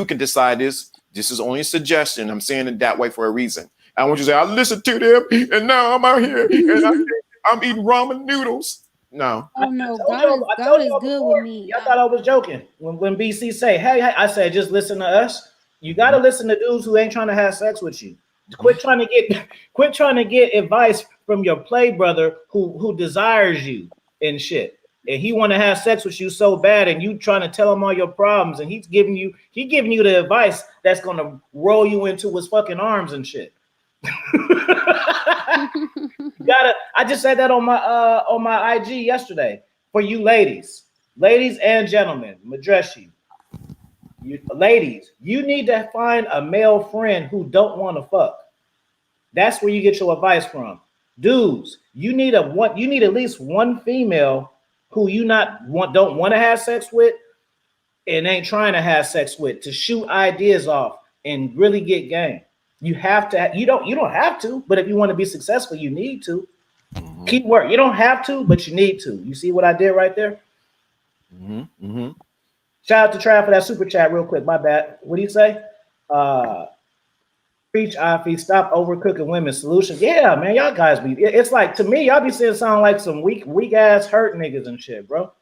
[SPEAKER 2] can decide this. This is only a suggestion. I'm saying it that way for a reason. I want you to say, I listened to them, and now I'm out here and I'm eating ramen noodles. No.
[SPEAKER 3] Oh no,
[SPEAKER 1] I
[SPEAKER 3] God
[SPEAKER 1] told
[SPEAKER 3] is
[SPEAKER 1] y'all
[SPEAKER 3] good
[SPEAKER 1] before.
[SPEAKER 3] with me.
[SPEAKER 1] Y'all thought I was joking. When BC say, hey, I said, just listen to us. You got to listen to dudes who ain't trying to have sex with you. Quit trying to get advice from your play brother who desires you and shit. And he want to have sex with you so bad, and you trying to tell him all your problems, and he's giving you the advice that's gonna roll you into his fucking arms and shit. I just said that on my IG yesterday for you ladies and gentlemen. I'm address you. Ladies, you need to find a male friend who don't want to fuck. That's where you get your advice from. Dudes, you need at least one female who don't want to have sex with and ain't trying to have sex with to shoot ideas off and really get game. You have to. You don't have to, but if you want to be successful, you need to. Keep work. You don't have to, but you need to. You see what I did right there? Shout out to Trav for that super chat real quick. My bad. What do you say? Preach, Afi. Stop overcooking women. Solution. Yeah, man. Y'all guys be. It's like, to me, y'all be saying sound like some weak ass hurt niggas and shit, bro.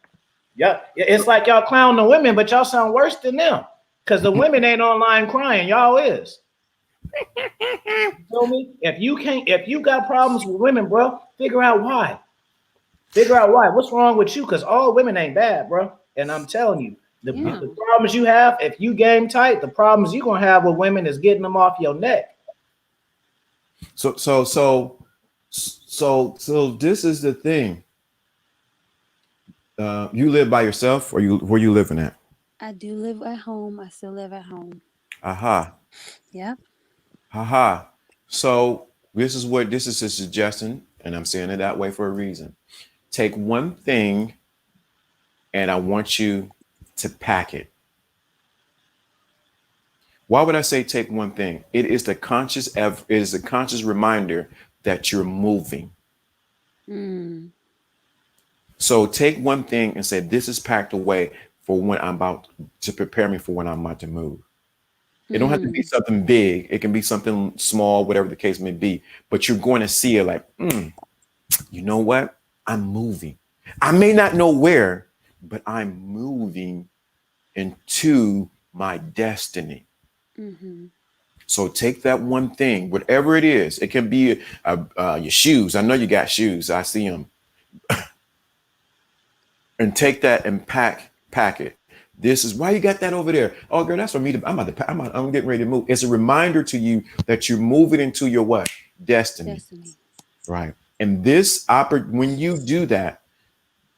[SPEAKER 1] Yeah, it's like y'all clown the women, but y'all sound worse than them. Cause the women ain't online crying. Y'all is. You feel me? If you got problems with women, bro, figure out why. What's wrong with you? Cause all women ain't bad, bro. And I'm telling you, the problems you have, if you game tight, the problems you gonna have with women is getting them off your neck.
[SPEAKER 2] So this is the thing. You live by yourself, or where you living at?
[SPEAKER 3] I do live at home. I still live at home.
[SPEAKER 2] Aha.
[SPEAKER 3] Yep.
[SPEAKER 2] Haha. So this is a suggestion, and I'm saying it that way for a reason. Take one thing, and I want you to pack it. Why would I say take one thing? It is a conscious reminder that you're moving. So take one thing and say, this is packed away for when I'm about to prepare me for when I'm about to move. It don't have to be something big. It can be something small, whatever the case may be. But you're going to see it like, you know what? I'm moving. I may not know where, but I'm moving into my destiny.
[SPEAKER 3] Mm-hmm.
[SPEAKER 2] So take that one thing, whatever it is. It can be your shoes. I know you got shoes. I see them. And take that and pack it. This is why you got that over there. Oh, girl, that's for me. I'm getting ready to move. It's a reminder to you that you're moving into your what? Destiny. Right. And when you do that,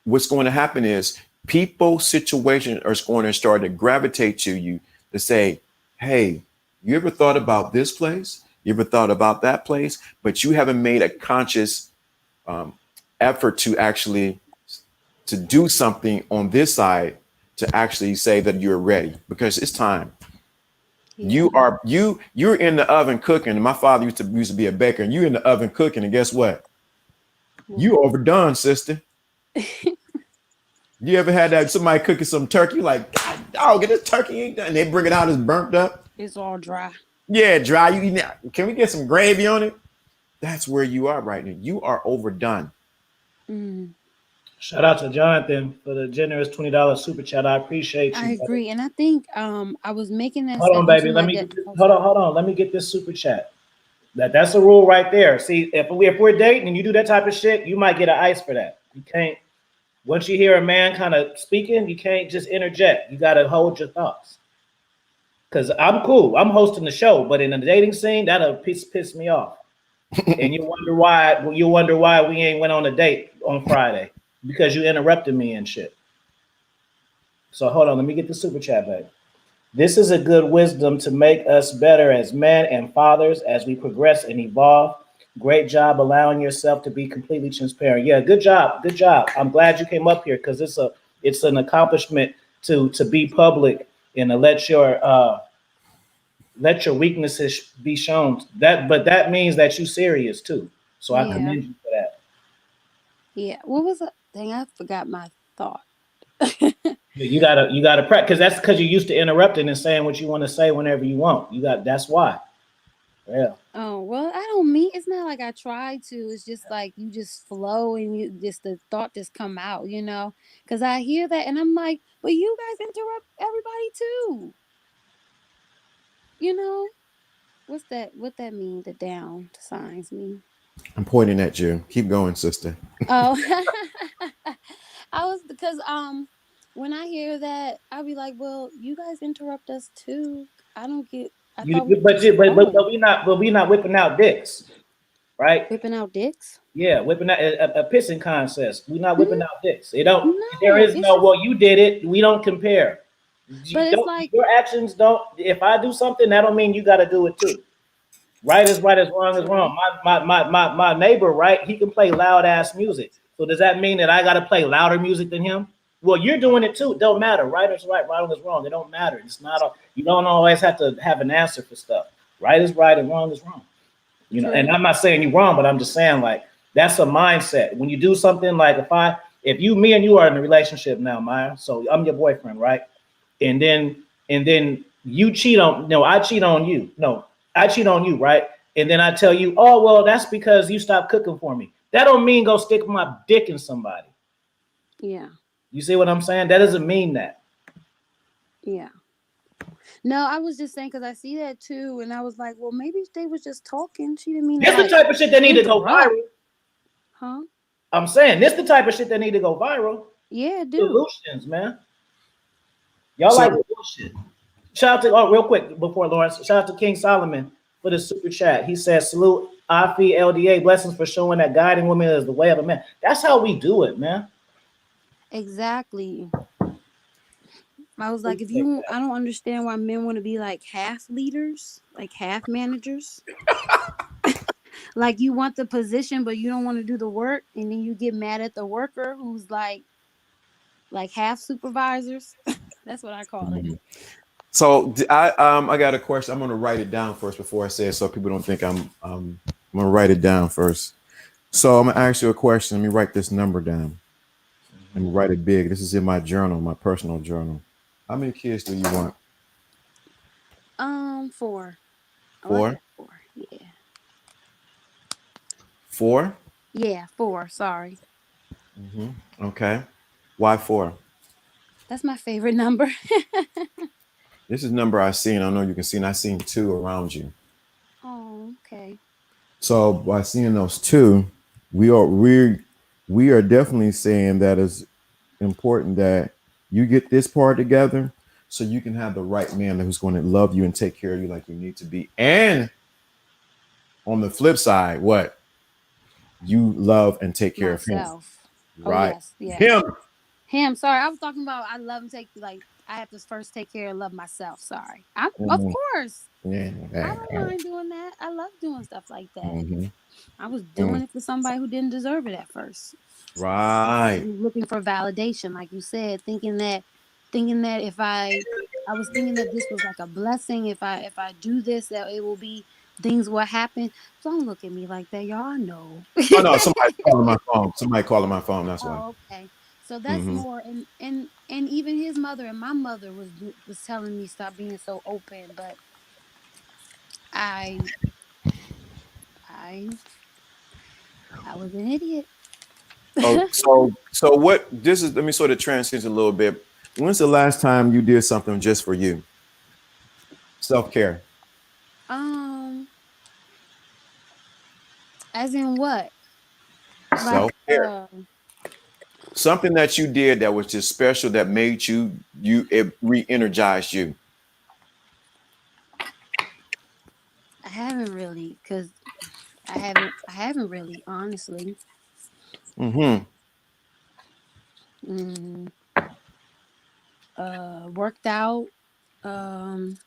[SPEAKER 2] what's going to happen is people, situations are going to start to gravitate to you to say, hey, you ever thought about this place? You ever thought about that place? But you haven't made a conscious effort to do something on this side to actually say that you're ready, because it's time. Yeah. You're in the oven cooking. And my father used to be a baker, and you're in the oven cooking, and guess what? You overdone, sister. You ever had that somebody cooking some turkey, like, God, dog, get this turkey ain't done, and they bring it out as burnt up?
[SPEAKER 3] It's all dry.
[SPEAKER 2] Yeah, dry. Can we get some gravy on it? That's where you are right now. You are overdone.
[SPEAKER 1] Shout out to Jonathan for the generous $20 super chat. I appreciate you.
[SPEAKER 3] I agree, brother. And I think I was making that.
[SPEAKER 1] Hold on, baby. Hold on. Let me get this super chat. That's a rule right there. See, if we're dating and you do that type of shit, you might get an ice for that. You can't. Once you hear a man kind of speaking, you can't just interject. You got to hold your thoughts. Because I'm cool. I'm hosting the show, but in the dating scene, that'll piss me off. And you wonder why we ain't went on a date on Friday, because you interrupted me and shit. So hold on, let me get the super chat back. This is a good wisdom to make us better as men and fathers as we progress and evolve. Great job allowing yourself to be completely transparent. Yeah, good job. Good job. I'm glad you came up here, because it's an accomplishment to be public and to let your weaknesses be shown. But that means that you're serious too. So I commend you for that.
[SPEAKER 3] Yeah. What was the thing? I forgot my thought.
[SPEAKER 1] You gotta practice, because that's you're used to interrupting and saying what you want to say whenever you want. That's why. Yeah.
[SPEAKER 3] Oh, well, I don't mean, it's not like I try to. It's just like you just flow and the thought just come out, because I hear that and I'm like, but you guys interrupt everybody too. What that mean? The down signs mean.
[SPEAKER 2] I'm pointing at you. Keep going, sister.
[SPEAKER 3] Oh, because when I hear that, I'll be like, well, you guys interrupt us too. I don't get.
[SPEAKER 1] But we not whipping out dicks, right?
[SPEAKER 3] Whipping out dicks?
[SPEAKER 1] Yeah, whipping out a pissing contest. We're not whipping out dicks. There is no. Well, you did it. We don't compare. But it's like your actions don't. If I do something, that don't mean you got to do it too. Right is right, as wrong is wrong. My neighbor, right? He can play loud ass music. So does that mean that I got to play louder music than him? Well, you're doing it too. It don't matter. Right is right, wrong is wrong. It don't matter. It's not. You don't always have to have an answer for stuff. Right is right and wrong is wrong. And I'm not saying you're wrong, but I'm just saying, like, that's a mindset. When you do something like me and you are in a relationship now, Maya. So I'm your boyfriend, right? And then you cheat on. No, I cheat on you. No, I cheat on you, right? And then I tell you, oh well, that's because you stopped cooking for me. That don't mean go stick my dick in somebody.
[SPEAKER 3] Yeah.
[SPEAKER 1] You see what I'm saying? That doesn't mean that.
[SPEAKER 3] Yeah. No, I was just saying, because I see that too, and I was like, well, maybe they was just talking. She didn't mean
[SPEAKER 1] that's the type of shit that need to go viral.
[SPEAKER 3] Huh?
[SPEAKER 1] I'm saying this the type of shit that need to go viral.
[SPEAKER 3] Yeah, dude.
[SPEAKER 1] Solutions, man. Y'all like bullshit. Shout out to real quick before Lawrence. Shout out to King Solomon for the super chat. He says, salute Afi LDA, blessings for showing that guiding women is the way of a man. That's how we do it, man.
[SPEAKER 3] Exactly. I was like, I don't understand why men want to be like half leaders, like half managers. Like you want the position, but you don't want to do the work. And then you get mad at the worker who's like half supervisors. That's what I call it.
[SPEAKER 2] So I got a question. I'm going to write it down first before I say it, so people don't think I'm going to write it down first. So I'm going to ask you a question. Let me write this number down. Let me write it big. This is in my journal, my personal journal. How many kids do you want?
[SPEAKER 3] 4. Oh, I
[SPEAKER 2] 4?
[SPEAKER 3] said 4. Yeah.
[SPEAKER 2] 4?
[SPEAKER 3] Yeah, 4. Sorry.
[SPEAKER 2] Okay. Why 4?
[SPEAKER 3] That's my favorite number.
[SPEAKER 2] This is number I seen. I don't know if you can see, and I seen 2 around you.
[SPEAKER 3] Oh, okay.
[SPEAKER 2] So by seeing those 2, we are definitely saying that it's important that you get this part together so you can have the right man who's going to love you and take care of you like you need to be. And on the flip side, what? You love and take care of him.
[SPEAKER 3] Myself. Oh,
[SPEAKER 2] Right.
[SPEAKER 3] yes. Yes.
[SPEAKER 2] Him.
[SPEAKER 3] Him. Sorry. I was talking about I love and take, like, I have to first take care and love myself. Sorry. Of
[SPEAKER 2] Mhm.
[SPEAKER 3] course.
[SPEAKER 2] Yeah.
[SPEAKER 3] I don't mind doing that. I love doing stuff like that.
[SPEAKER 2] Mhm.
[SPEAKER 3] I was
[SPEAKER 2] Mm.
[SPEAKER 3] doing it for somebody who didn't deserve it at first.
[SPEAKER 2] Right.
[SPEAKER 3] Looking for validation, like you said, thinking that if I was thinking that this was like a blessing. If I do this, that it will be things will happen. Don't look at me like that, y'all. I know.
[SPEAKER 2] Oh no, somebody's calling my phone. Somebody calling my phone. That's why.
[SPEAKER 3] Oh, okay. So that's
[SPEAKER 2] Hmm.
[SPEAKER 3] more, and even his mother and my mother was telling me stop being so open, but I I I was an idiot.
[SPEAKER 2] Oh, so what? This is. Let me sort of transition a little bit. When's the last time you did something just for you? Self care.
[SPEAKER 3] um, as in what? Like
[SPEAKER 2] Self care. Something that you did that was just special that made it re-energized you.
[SPEAKER 3] I haven't really, cause I haven't really, honestly.
[SPEAKER 2] Hmm.
[SPEAKER 3] Mm, worked out. Um,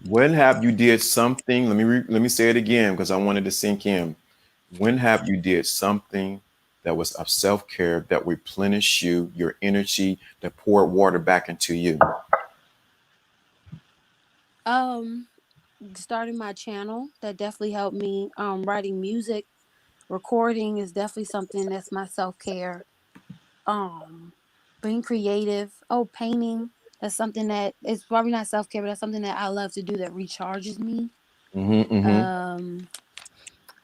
[SPEAKER 2] When have you did something? Let me say it again because I wanted to sink in. When have you did something that was of self care that replenished you, your energy, that poured water back into you?
[SPEAKER 3] um, starting my channel that definitely helped me. Writing music, recording is definitely something that's my self care. Um, being creative. Oh, painting. That's something that it's probably not self care, but that's something that I love to do that recharges me.
[SPEAKER 2] Hmm. Hmm.
[SPEAKER 3] Um,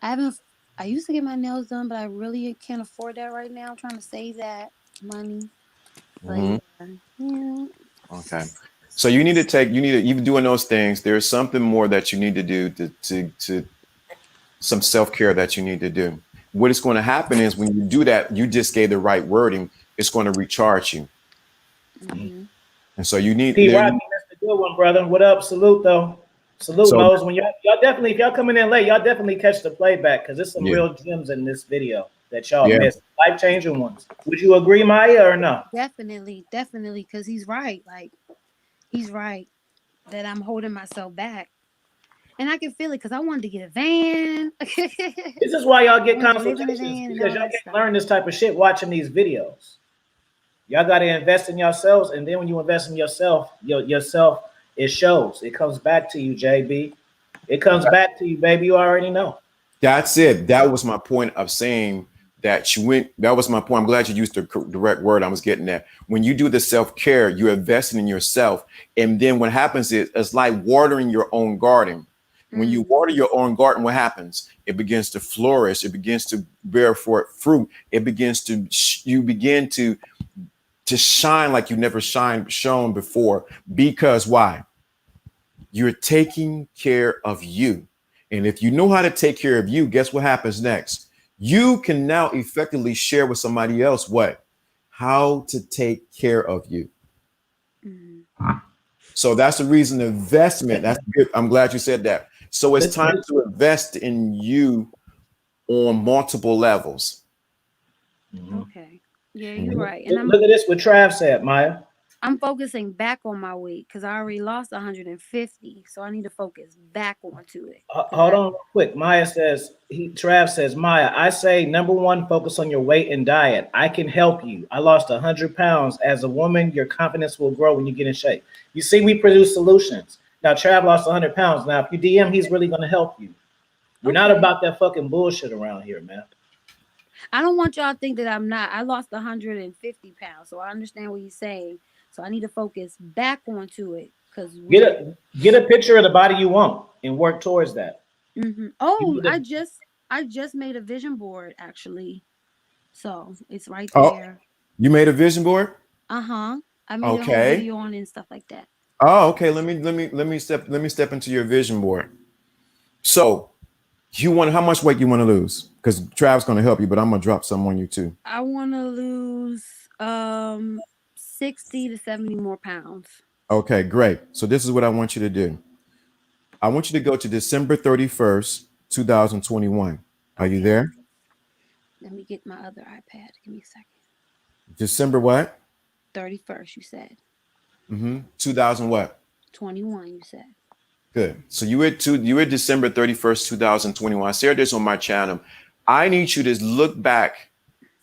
[SPEAKER 3] I haven't. I used to get my nails done, but I really can't afford that right now. I'm trying to save that money. But
[SPEAKER 2] Hmm.
[SPEAKER 3] yeah, yeah.
[SPEAKER 2] Okay. So you need to, even doing those things, there's something more that you need to do to some self-care that you need to do. What is going to happen is when you do that, you just gave the right wording, it's going to recharge you.
[SPEAKER 3] Hmm.
[SPEAKER 2] And so you need
[SPEAKER 1] P
[SPEAKER 2] there.
[SPEAKER 1] Rocky, that's a good one, brother. What up? Salute though. Salute,
[SPEAKER 2] So
[SPEAKER 1] Mose. When y'all definitely, if y'all coming in late, y'all definitely catch the playback because there's some
[SPEAKER 2] yeah,
[SPEAKER 1] real gems in this video that y'all
[SPEAKER 2] yeah,
[SPEAKER 1] missed. Life changing ones. Would you agree, Maya, or no?
[SPEAKER 3] Definitely, definitely, because he's right. Like he's right that I'm holding myself back, and I can feel it because I wanted to get a van. I
[SPEAKER 1] This is why y'all get
[SPEAKER 3] wanted to live in a
[SPEAKER 1] consultations
[SPEAKER 3] van and
[SPEAKER 1] because
[SPEAKER 3] all
[SPEAKER 1] y'all
[SPEAKER 3] that
[SPEAKER 1] can't
[SPEAKER 3] stuff.
[SPEAKER 1] learn this type of shit watching these videos. Y'all got to invest in yourselves, and then when you invest in yourself, yourself, it shows. It comes back to you, JB. It comes back to you, baby. You already know.
[SPEAKER 2] that's it. That was my point of saying that you went. That was my point. I'm glad you used the direct word I was getting at. When you do the self-care, you're investing in yourself. And then what happens is it's like watering your own garden. When you
[SPEAKER 3] Mm.
[SPEAKER 2] water your own garden, what happens? It begins to flourish. It begins to bear forth fruit. It begins to you begin to shine like you never shone before. Because why? You're taking care of you. And if you know how to take care of you, guess what happens next? You can now effectively share with somebody else what? How to take care of you.
[SPEAKER 3] Mm.
[SPEAKER 2] So that's the reason investment. That's good. I'm glad you said that. So it's time
[SPEAKER 1] Listen,
[SPEAKER 2] to invest in you on multiple levels.
[SPEAKER 1] mhm.
[SPEAKER 3] Okay. Yeah, you're
[SPEAKER 2] Mhm.
[SPEAKER 3] right. And
[SPEAKER 1] Look at this. What Trav said, Maya.
[SPEAKER 3] I'm focusing back on my weight because I already lost 150, so I need to focus back onto it. Because
[SPEAKER 1] Hold on real quick. Maya says, Trav says, Maya, I say number one, focus on your weight and diet. I can help you. I lost 100 pounds. As a woman, your confidence will grow when you get in shape. You see, we produce solutions. Now, Trav lost 100 pounds. Now, if you DM, he's really going to help you. We're not
[SPEAKER 3] okay,
[SPEAKER 1] about that fucking bullshit around here, man.
[SPEAKER 3] I don't want y'all to think that I'm not. I lost 150 pounds, so I understand what he's saying. So I need to focus back onto it because
[SPEAKER 1] Get a picture of the body you want and work towards that. You
[SPEAKER 3] Oh,
[SPEAKER 1] need
[SPEAKER 3] I just made a vision board actually, so it's right
[SPEAKER 2] Oh,
[SPEAKER 3] there.
[SPEAKER 2] you made a vision board?
[SPEAKER 3] Uh-huh. I made a whole
[SPEAKER 2] Okay.
[SPEAKER 3] video on it and stuff like that.
[SPEAKER 2] Oh, okay. Let me step into your vision board. So you want how much weight you want to lose? Because Trav's going to help you, but I'm going to drop some on you too.
[SPEAKER 3] I want to lose 60 to 70 more pounds.
[SPEAKER 2] Okay, great. So this is what I want you to do. I want you to go to December 31st, 2021. Are you
[SPEAKER 3] Okay.
[SPEAKER 2] there?
[SPEAKER 3] Let me get my other iPad. Give me a second.
[SPEAKER 2] December what?
[SPEAKER 3] 31st, you said.
[SPEAKER 2] 2000 what?
[SPEAKER 3] 21, you said.
[SPEAKER 2] Good. So you at December 31st, 2021. I shared this on my channel. I need you to look back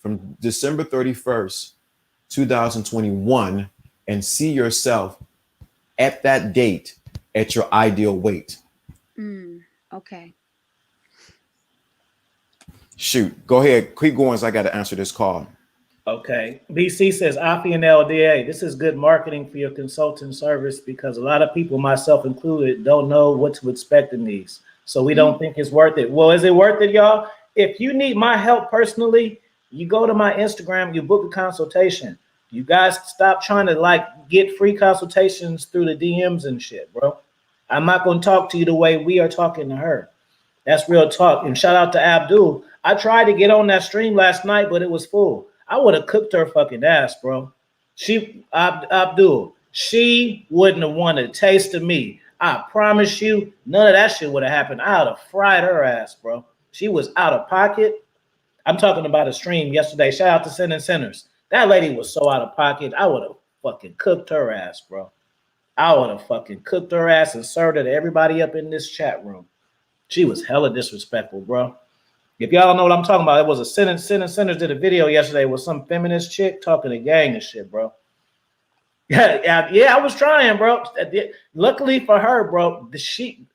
[SPEAKER 2] from December 31st, 2021 and see yourself at that date at your ideal weight.
[SPEAKER 3] Okay.
[SPEAKER 2] Shoot. Go ahead. Keep going as I got to answer this call.
[SPEAKER 1] Okay. BC says, Afi and LDA, this is good marketing for your consulting service because a lot of people, myself included, don't know what to expect in these. So we don't think it's worth it. Well, is it worth it, y'all? If you need my help personally, you go to my Instagram, you book a consultation. You guys stop trying to like get free consultations through the DMs and shit, bro. I'm not going to talk to you the way we are talking to her. That's real talk. And shout out to Abdul. I tried to get on that stream last night, but it was full. I would have cooked her fucking ass, bro. Abdul, she wouldn't have wanted a taste of me. I promise you, none of that shit would have happened. I would have fried her ass, bro. She was out of pocket. I'm talking about a stream yesterday. Shout out to Sin and Sinners. That lady was so out of pocket. I would have fucking cooked her ass, bro. I would have fucking cooked her ass and served it to everybody up in this chat room. She was hella disrespectful, bro. If y'all don't know what I'm talking about, it was a Sin and Sinners did a video yesterday with some feminist chick talking to gang and shit, bro. Yeah, I was trying, bro. Luckily for her, bro,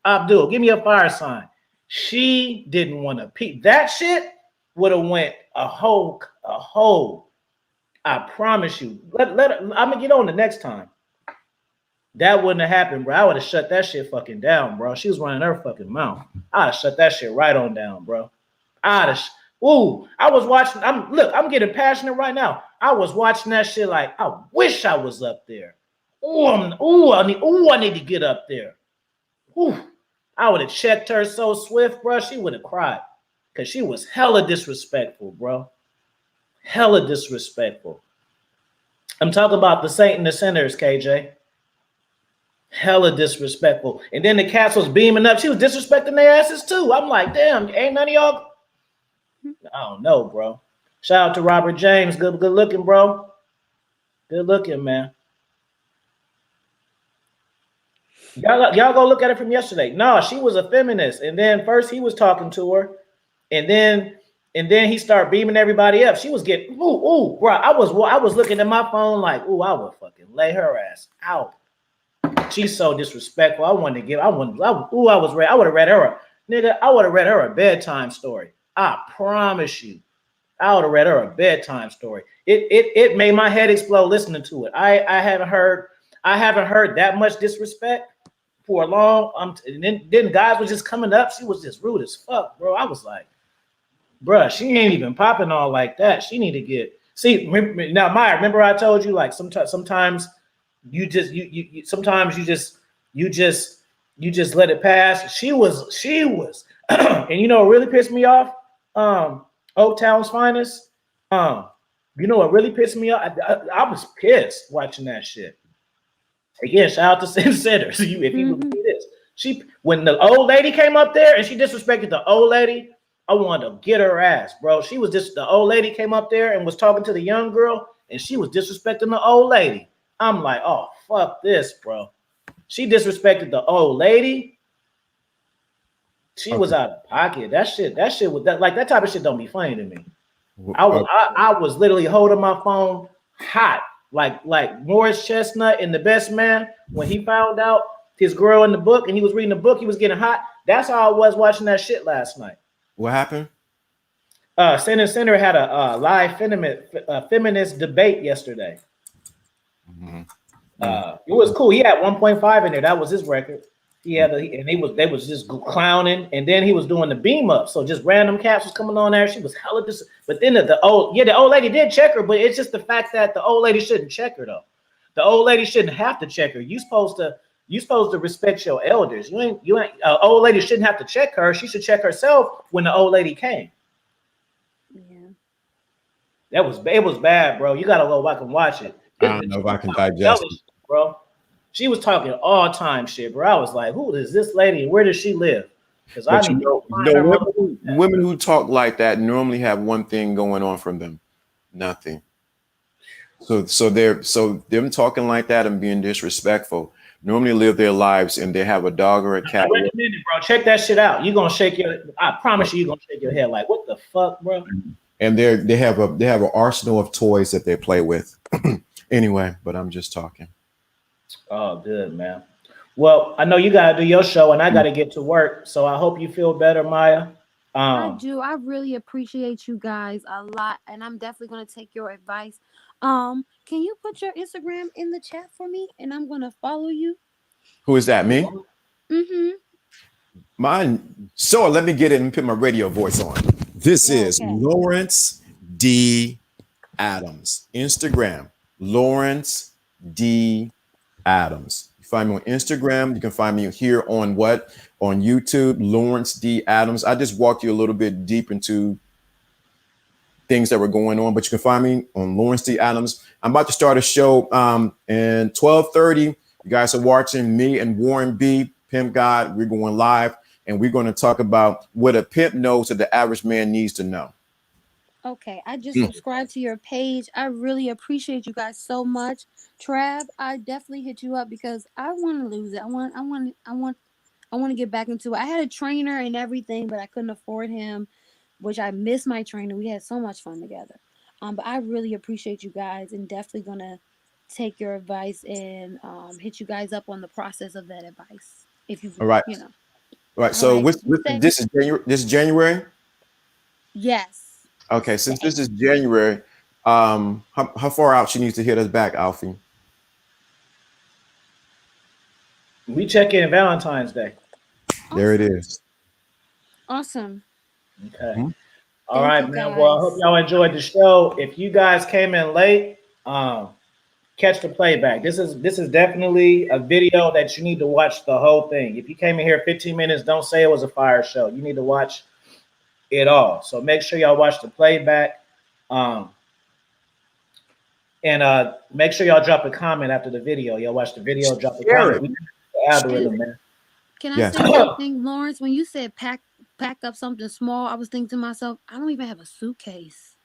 [SPEAKER 1] Abdul, give me a fire sign. She didn't want to peep. That shit would have went a whole. I promise you. I'm gonna get on the next time. That wouldn't have happened, bro. I would have shut that shit fucking down, bro. She was running her fucking mouth. I'd have shut that shit right on down, bro. I was watching. I'm getting passionate right now. I was watching that shit like I wish I was up there. I need to get up there. Ooh, I would have checked her so swift, bro. She would have cried because she was hella disrespectful, bro. Hella disrespectful. I'm talking about the Saint and the Sinners, KJ. Hella disrespectful. And then the cats was beaming up. She was disrespecting their asses too. I'm like, damn, ain't none of y'all. I don't know, bro. Shout out to Robert James. Good looking, bro. Good looking, man. Y'all go look at it from yesterday. No, she was a feminist. And then first he was talking to her. And then he started beaming everybody up. She was getting, bro. I was looking at my phone like, I would fucking lay her ass out. She's so disrespectful. I would have read her a bedtime story. I promise you. I would have read her a bedtime story. It made my head explode listening to it. I haven't heard that much disrespect for a long. Then guys were just coming up. She was just rude as fuck, bro. I was like, bruh, she ain't even popping all like that. She need to get now, Maya. Remember I told you like sometimes you just let it pass. She was, and you know what really pissed me off? Oak Town's finest. You know what really pissed me off? I was pissed watching that shit. Again, shout out to Sin Sinners. If you would see this, when the old lady came up there and she disrespected the old lady, I wanted to get her ass, bro. The old lady came up there and was talking to the young girl, and she was disrespecting the old lady. I'm like, oh fuck this, bro. She disrespected the old lady. She was out of pocket. That shit was that type of shit don't be funny to me. I was literally holding my phone hot, like Morris Chestnut in The Best Man when he found out his girl in the book and he was reading the book, he was getting hot. That's how I was watching that shit last night.
[SPEAKER 2] What happened?
[SPEAKER 1] Senator Center had a live feminist debate yesterday.
[SPEAKER 2] Mhm.
[SPEAKER 1] It was cool. He had 1.5 in there. That was his record. He had, and they was just clowning, and then he was doing the beam up. So just random cats was coming on there. She was hella but then the old lady did check her, but it's just the fact that the old lady shouldn't check her though. The old lady shouldn't have to check her. You supposed to respect your elders. You ain't old lady shouldn't have to check her. She should check herself when the old lady came.
[SPEAKER 3] Yeah.
[SPEAKER 1] It was bad, bro. You gotta go back and watch it.
[SPEAKER 2] I don't know if I can digest it.
[SPEAKER 1] Bro. She was talking all time shit, bro. I was like, who is this lady and where does she live? Because I need to find her.
[SPEAKER 2] Women who talk like that normally have one thing going on from them. Nothing. So them talking like that and being disrespectful normally live their lives and they have a dog or a cat.
[SPEAKER 1] Wait a minute, bro. Check that shit out. I promise you're gonna shake your head like, what the fuck, bro?
[SPEAKER 2] And they have an arsenal of toys that they play with. Anyway, but I'm just talking.
[SPEAKER 1] Oh, good, man. Well, I know you gotta do your show and I gotta get to work. So I hope you feel better, Maya.
[SPEAKER 3] I do. I really appreciate you guys a lot, and I'm definitely gonna take your advice. Can you put your Instagram in the chat for me, and I'm gonna follow you?
[SPEAKER 2] Who is that? Me?
[SPEAKER 3] Mm-hmm.
[SPEAKER 2] Mine. So let me get it and put my radio voice on. This is Lawrence D. Adams. Instagram, Lawrence D. Adams. You find me on Instagram. You can find me here on on YouTube, Lawrence D. Adams. I just walked you a little bit deep into things that were going on, but you can find me on Lawrence D. Adams. I'm about to start a show and 12:30. You guys are watching me and Warren B. Pimp God. We're going live and we're going to talk about what a pimp knows that the average man needs to know.
[SPEAKER 3] Okay, I just subscribed to your page. I really appreciate you guys so much. Trav, I definitely hit you up because I want to lose it. I want to get back into it. I had a trainer and everything, but I couldn't afford him, which I miss my trainer. We had so much fun together. But I really appreciate you guys and definitely gonna take your advice and hit you guys up on the process of that advice. If you,
[SPEAKER 2] All right.
[SPEAKER 3] you know.
[SPEAKER 2] All right. So this is January. This is January.
[SPEAKER 3] Yes.
[SPEAKER 2] Okay. Since this is January, how far out she needs to hit us back, Alfie?
[SPEAKER 1] We check in Valentine's Day.
[SPEAKER 3] Awesome.
[SPEAKER 2] There it is.
[SPEAKER 3] Awesome.
[SPEAKER 1] Okay. All right, man. Well, I hope y'all enjoyed the show. If you guys came in late, catch the playback. This is definitely a video that you need to watch the whole thing. If you came in here 15 minutes, don't say it was a fire show. You need to watch it all. So make sure y'all watch the playback. And make sure y'all drop a comment after the video. Y'all watch the video, drop a comment. The algorithm, man.
[SPEAKER 3] Can I say something, Lawrence? When you said pack up something small, I was thinking to myself, I don't even have a suitcase.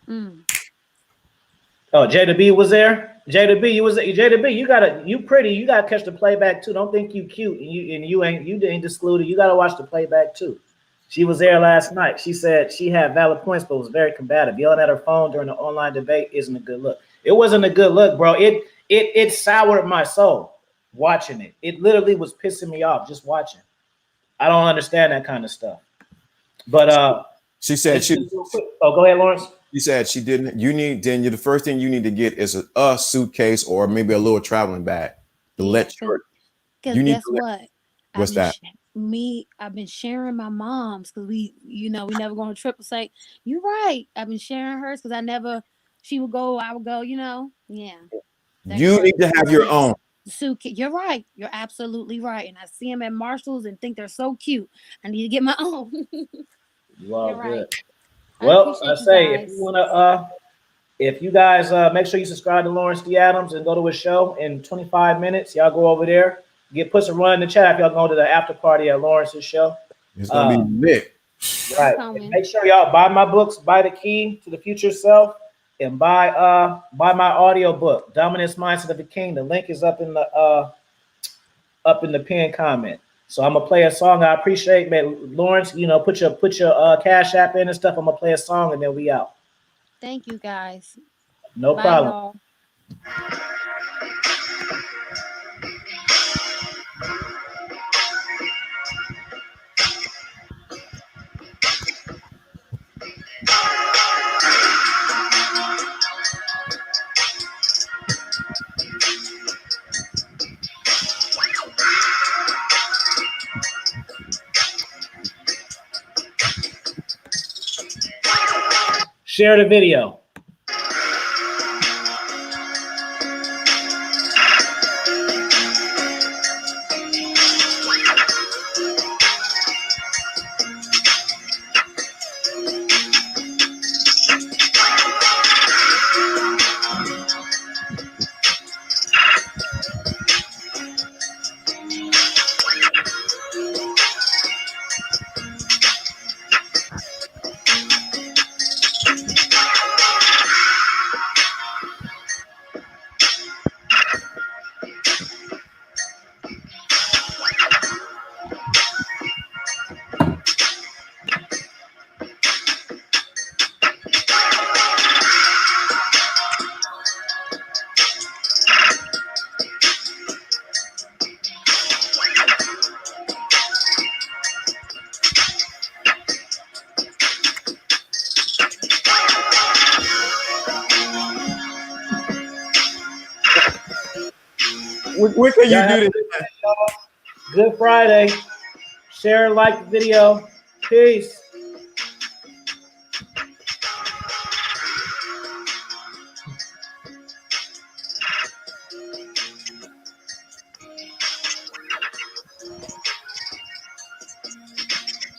[SPEAKER 1] Oh, Jada B was there. Jada B, you pretty. You gotta catch the playback too. Don't think you cute and you ain't excluded. You gotta watch the playback too. She was there last night. She said she had valid points, but was very combative. Yelling at her phone during the online debate isn't a good look. It wasn't a good look, bro. It soured my soul watching it. It literally was pissing me off just watching. I don't understand that kind of stuff. But
[SPEAKER 2] she said
[SPEAKER 1] go ahead, Lawrence.
[SPEAKER 2] She said she didn't. The first thing you need to get is a suitcase or maybe a little traveling bag to let you.
[SPEAKER 3] Because guess what?
[SPEAKER 2] What's that?
[SPEAKER 3] I've been sharing my mom's because we never go on a trip. It's like, you're right. I've been sharing hers because she would go, I would go, yeah.
[SPEAKER 2] You need to have your own.
[SPEAKER 3] Suitcase. You're right. You're absolutely right. And I see them at Marshall's and think they're so cute. I need to get my own.
[SPEAKER 1] You are good. Right. Well, I say if you wanna if you guys make sure you subscribe to Lawrence D. Adams and go to his show in 25 minutes. Y'all go over there, put some run in the chat if y'all go to the after party at Lawrence's show.
[SPEAKER 2] It's gonna be lit.
[SPEAKER 1] Right. Make sure y'all buy my books, buy The Key to the Future Self, and buy my audio book, Dominance Mindset of the King. The link is up in the pinned comment. So I'm gonna play a song. I appreciate, man, Lawrence. Put your Cash App in and stuff. I'm gonna play a song and then we out.
[SPEAKER 3] Thank you, guys.
[SPEAKER 1] No problem. Share the video.
[SPEAKER 2] Where can you
[SPEAKER 1] Y'all have
[SPEAKER 2] do
[SPEAKER 1] a
[SPEAKER 2] this?
[SPEAKER 1] good day, y'all. Good Friday. Share and like the video. Peace.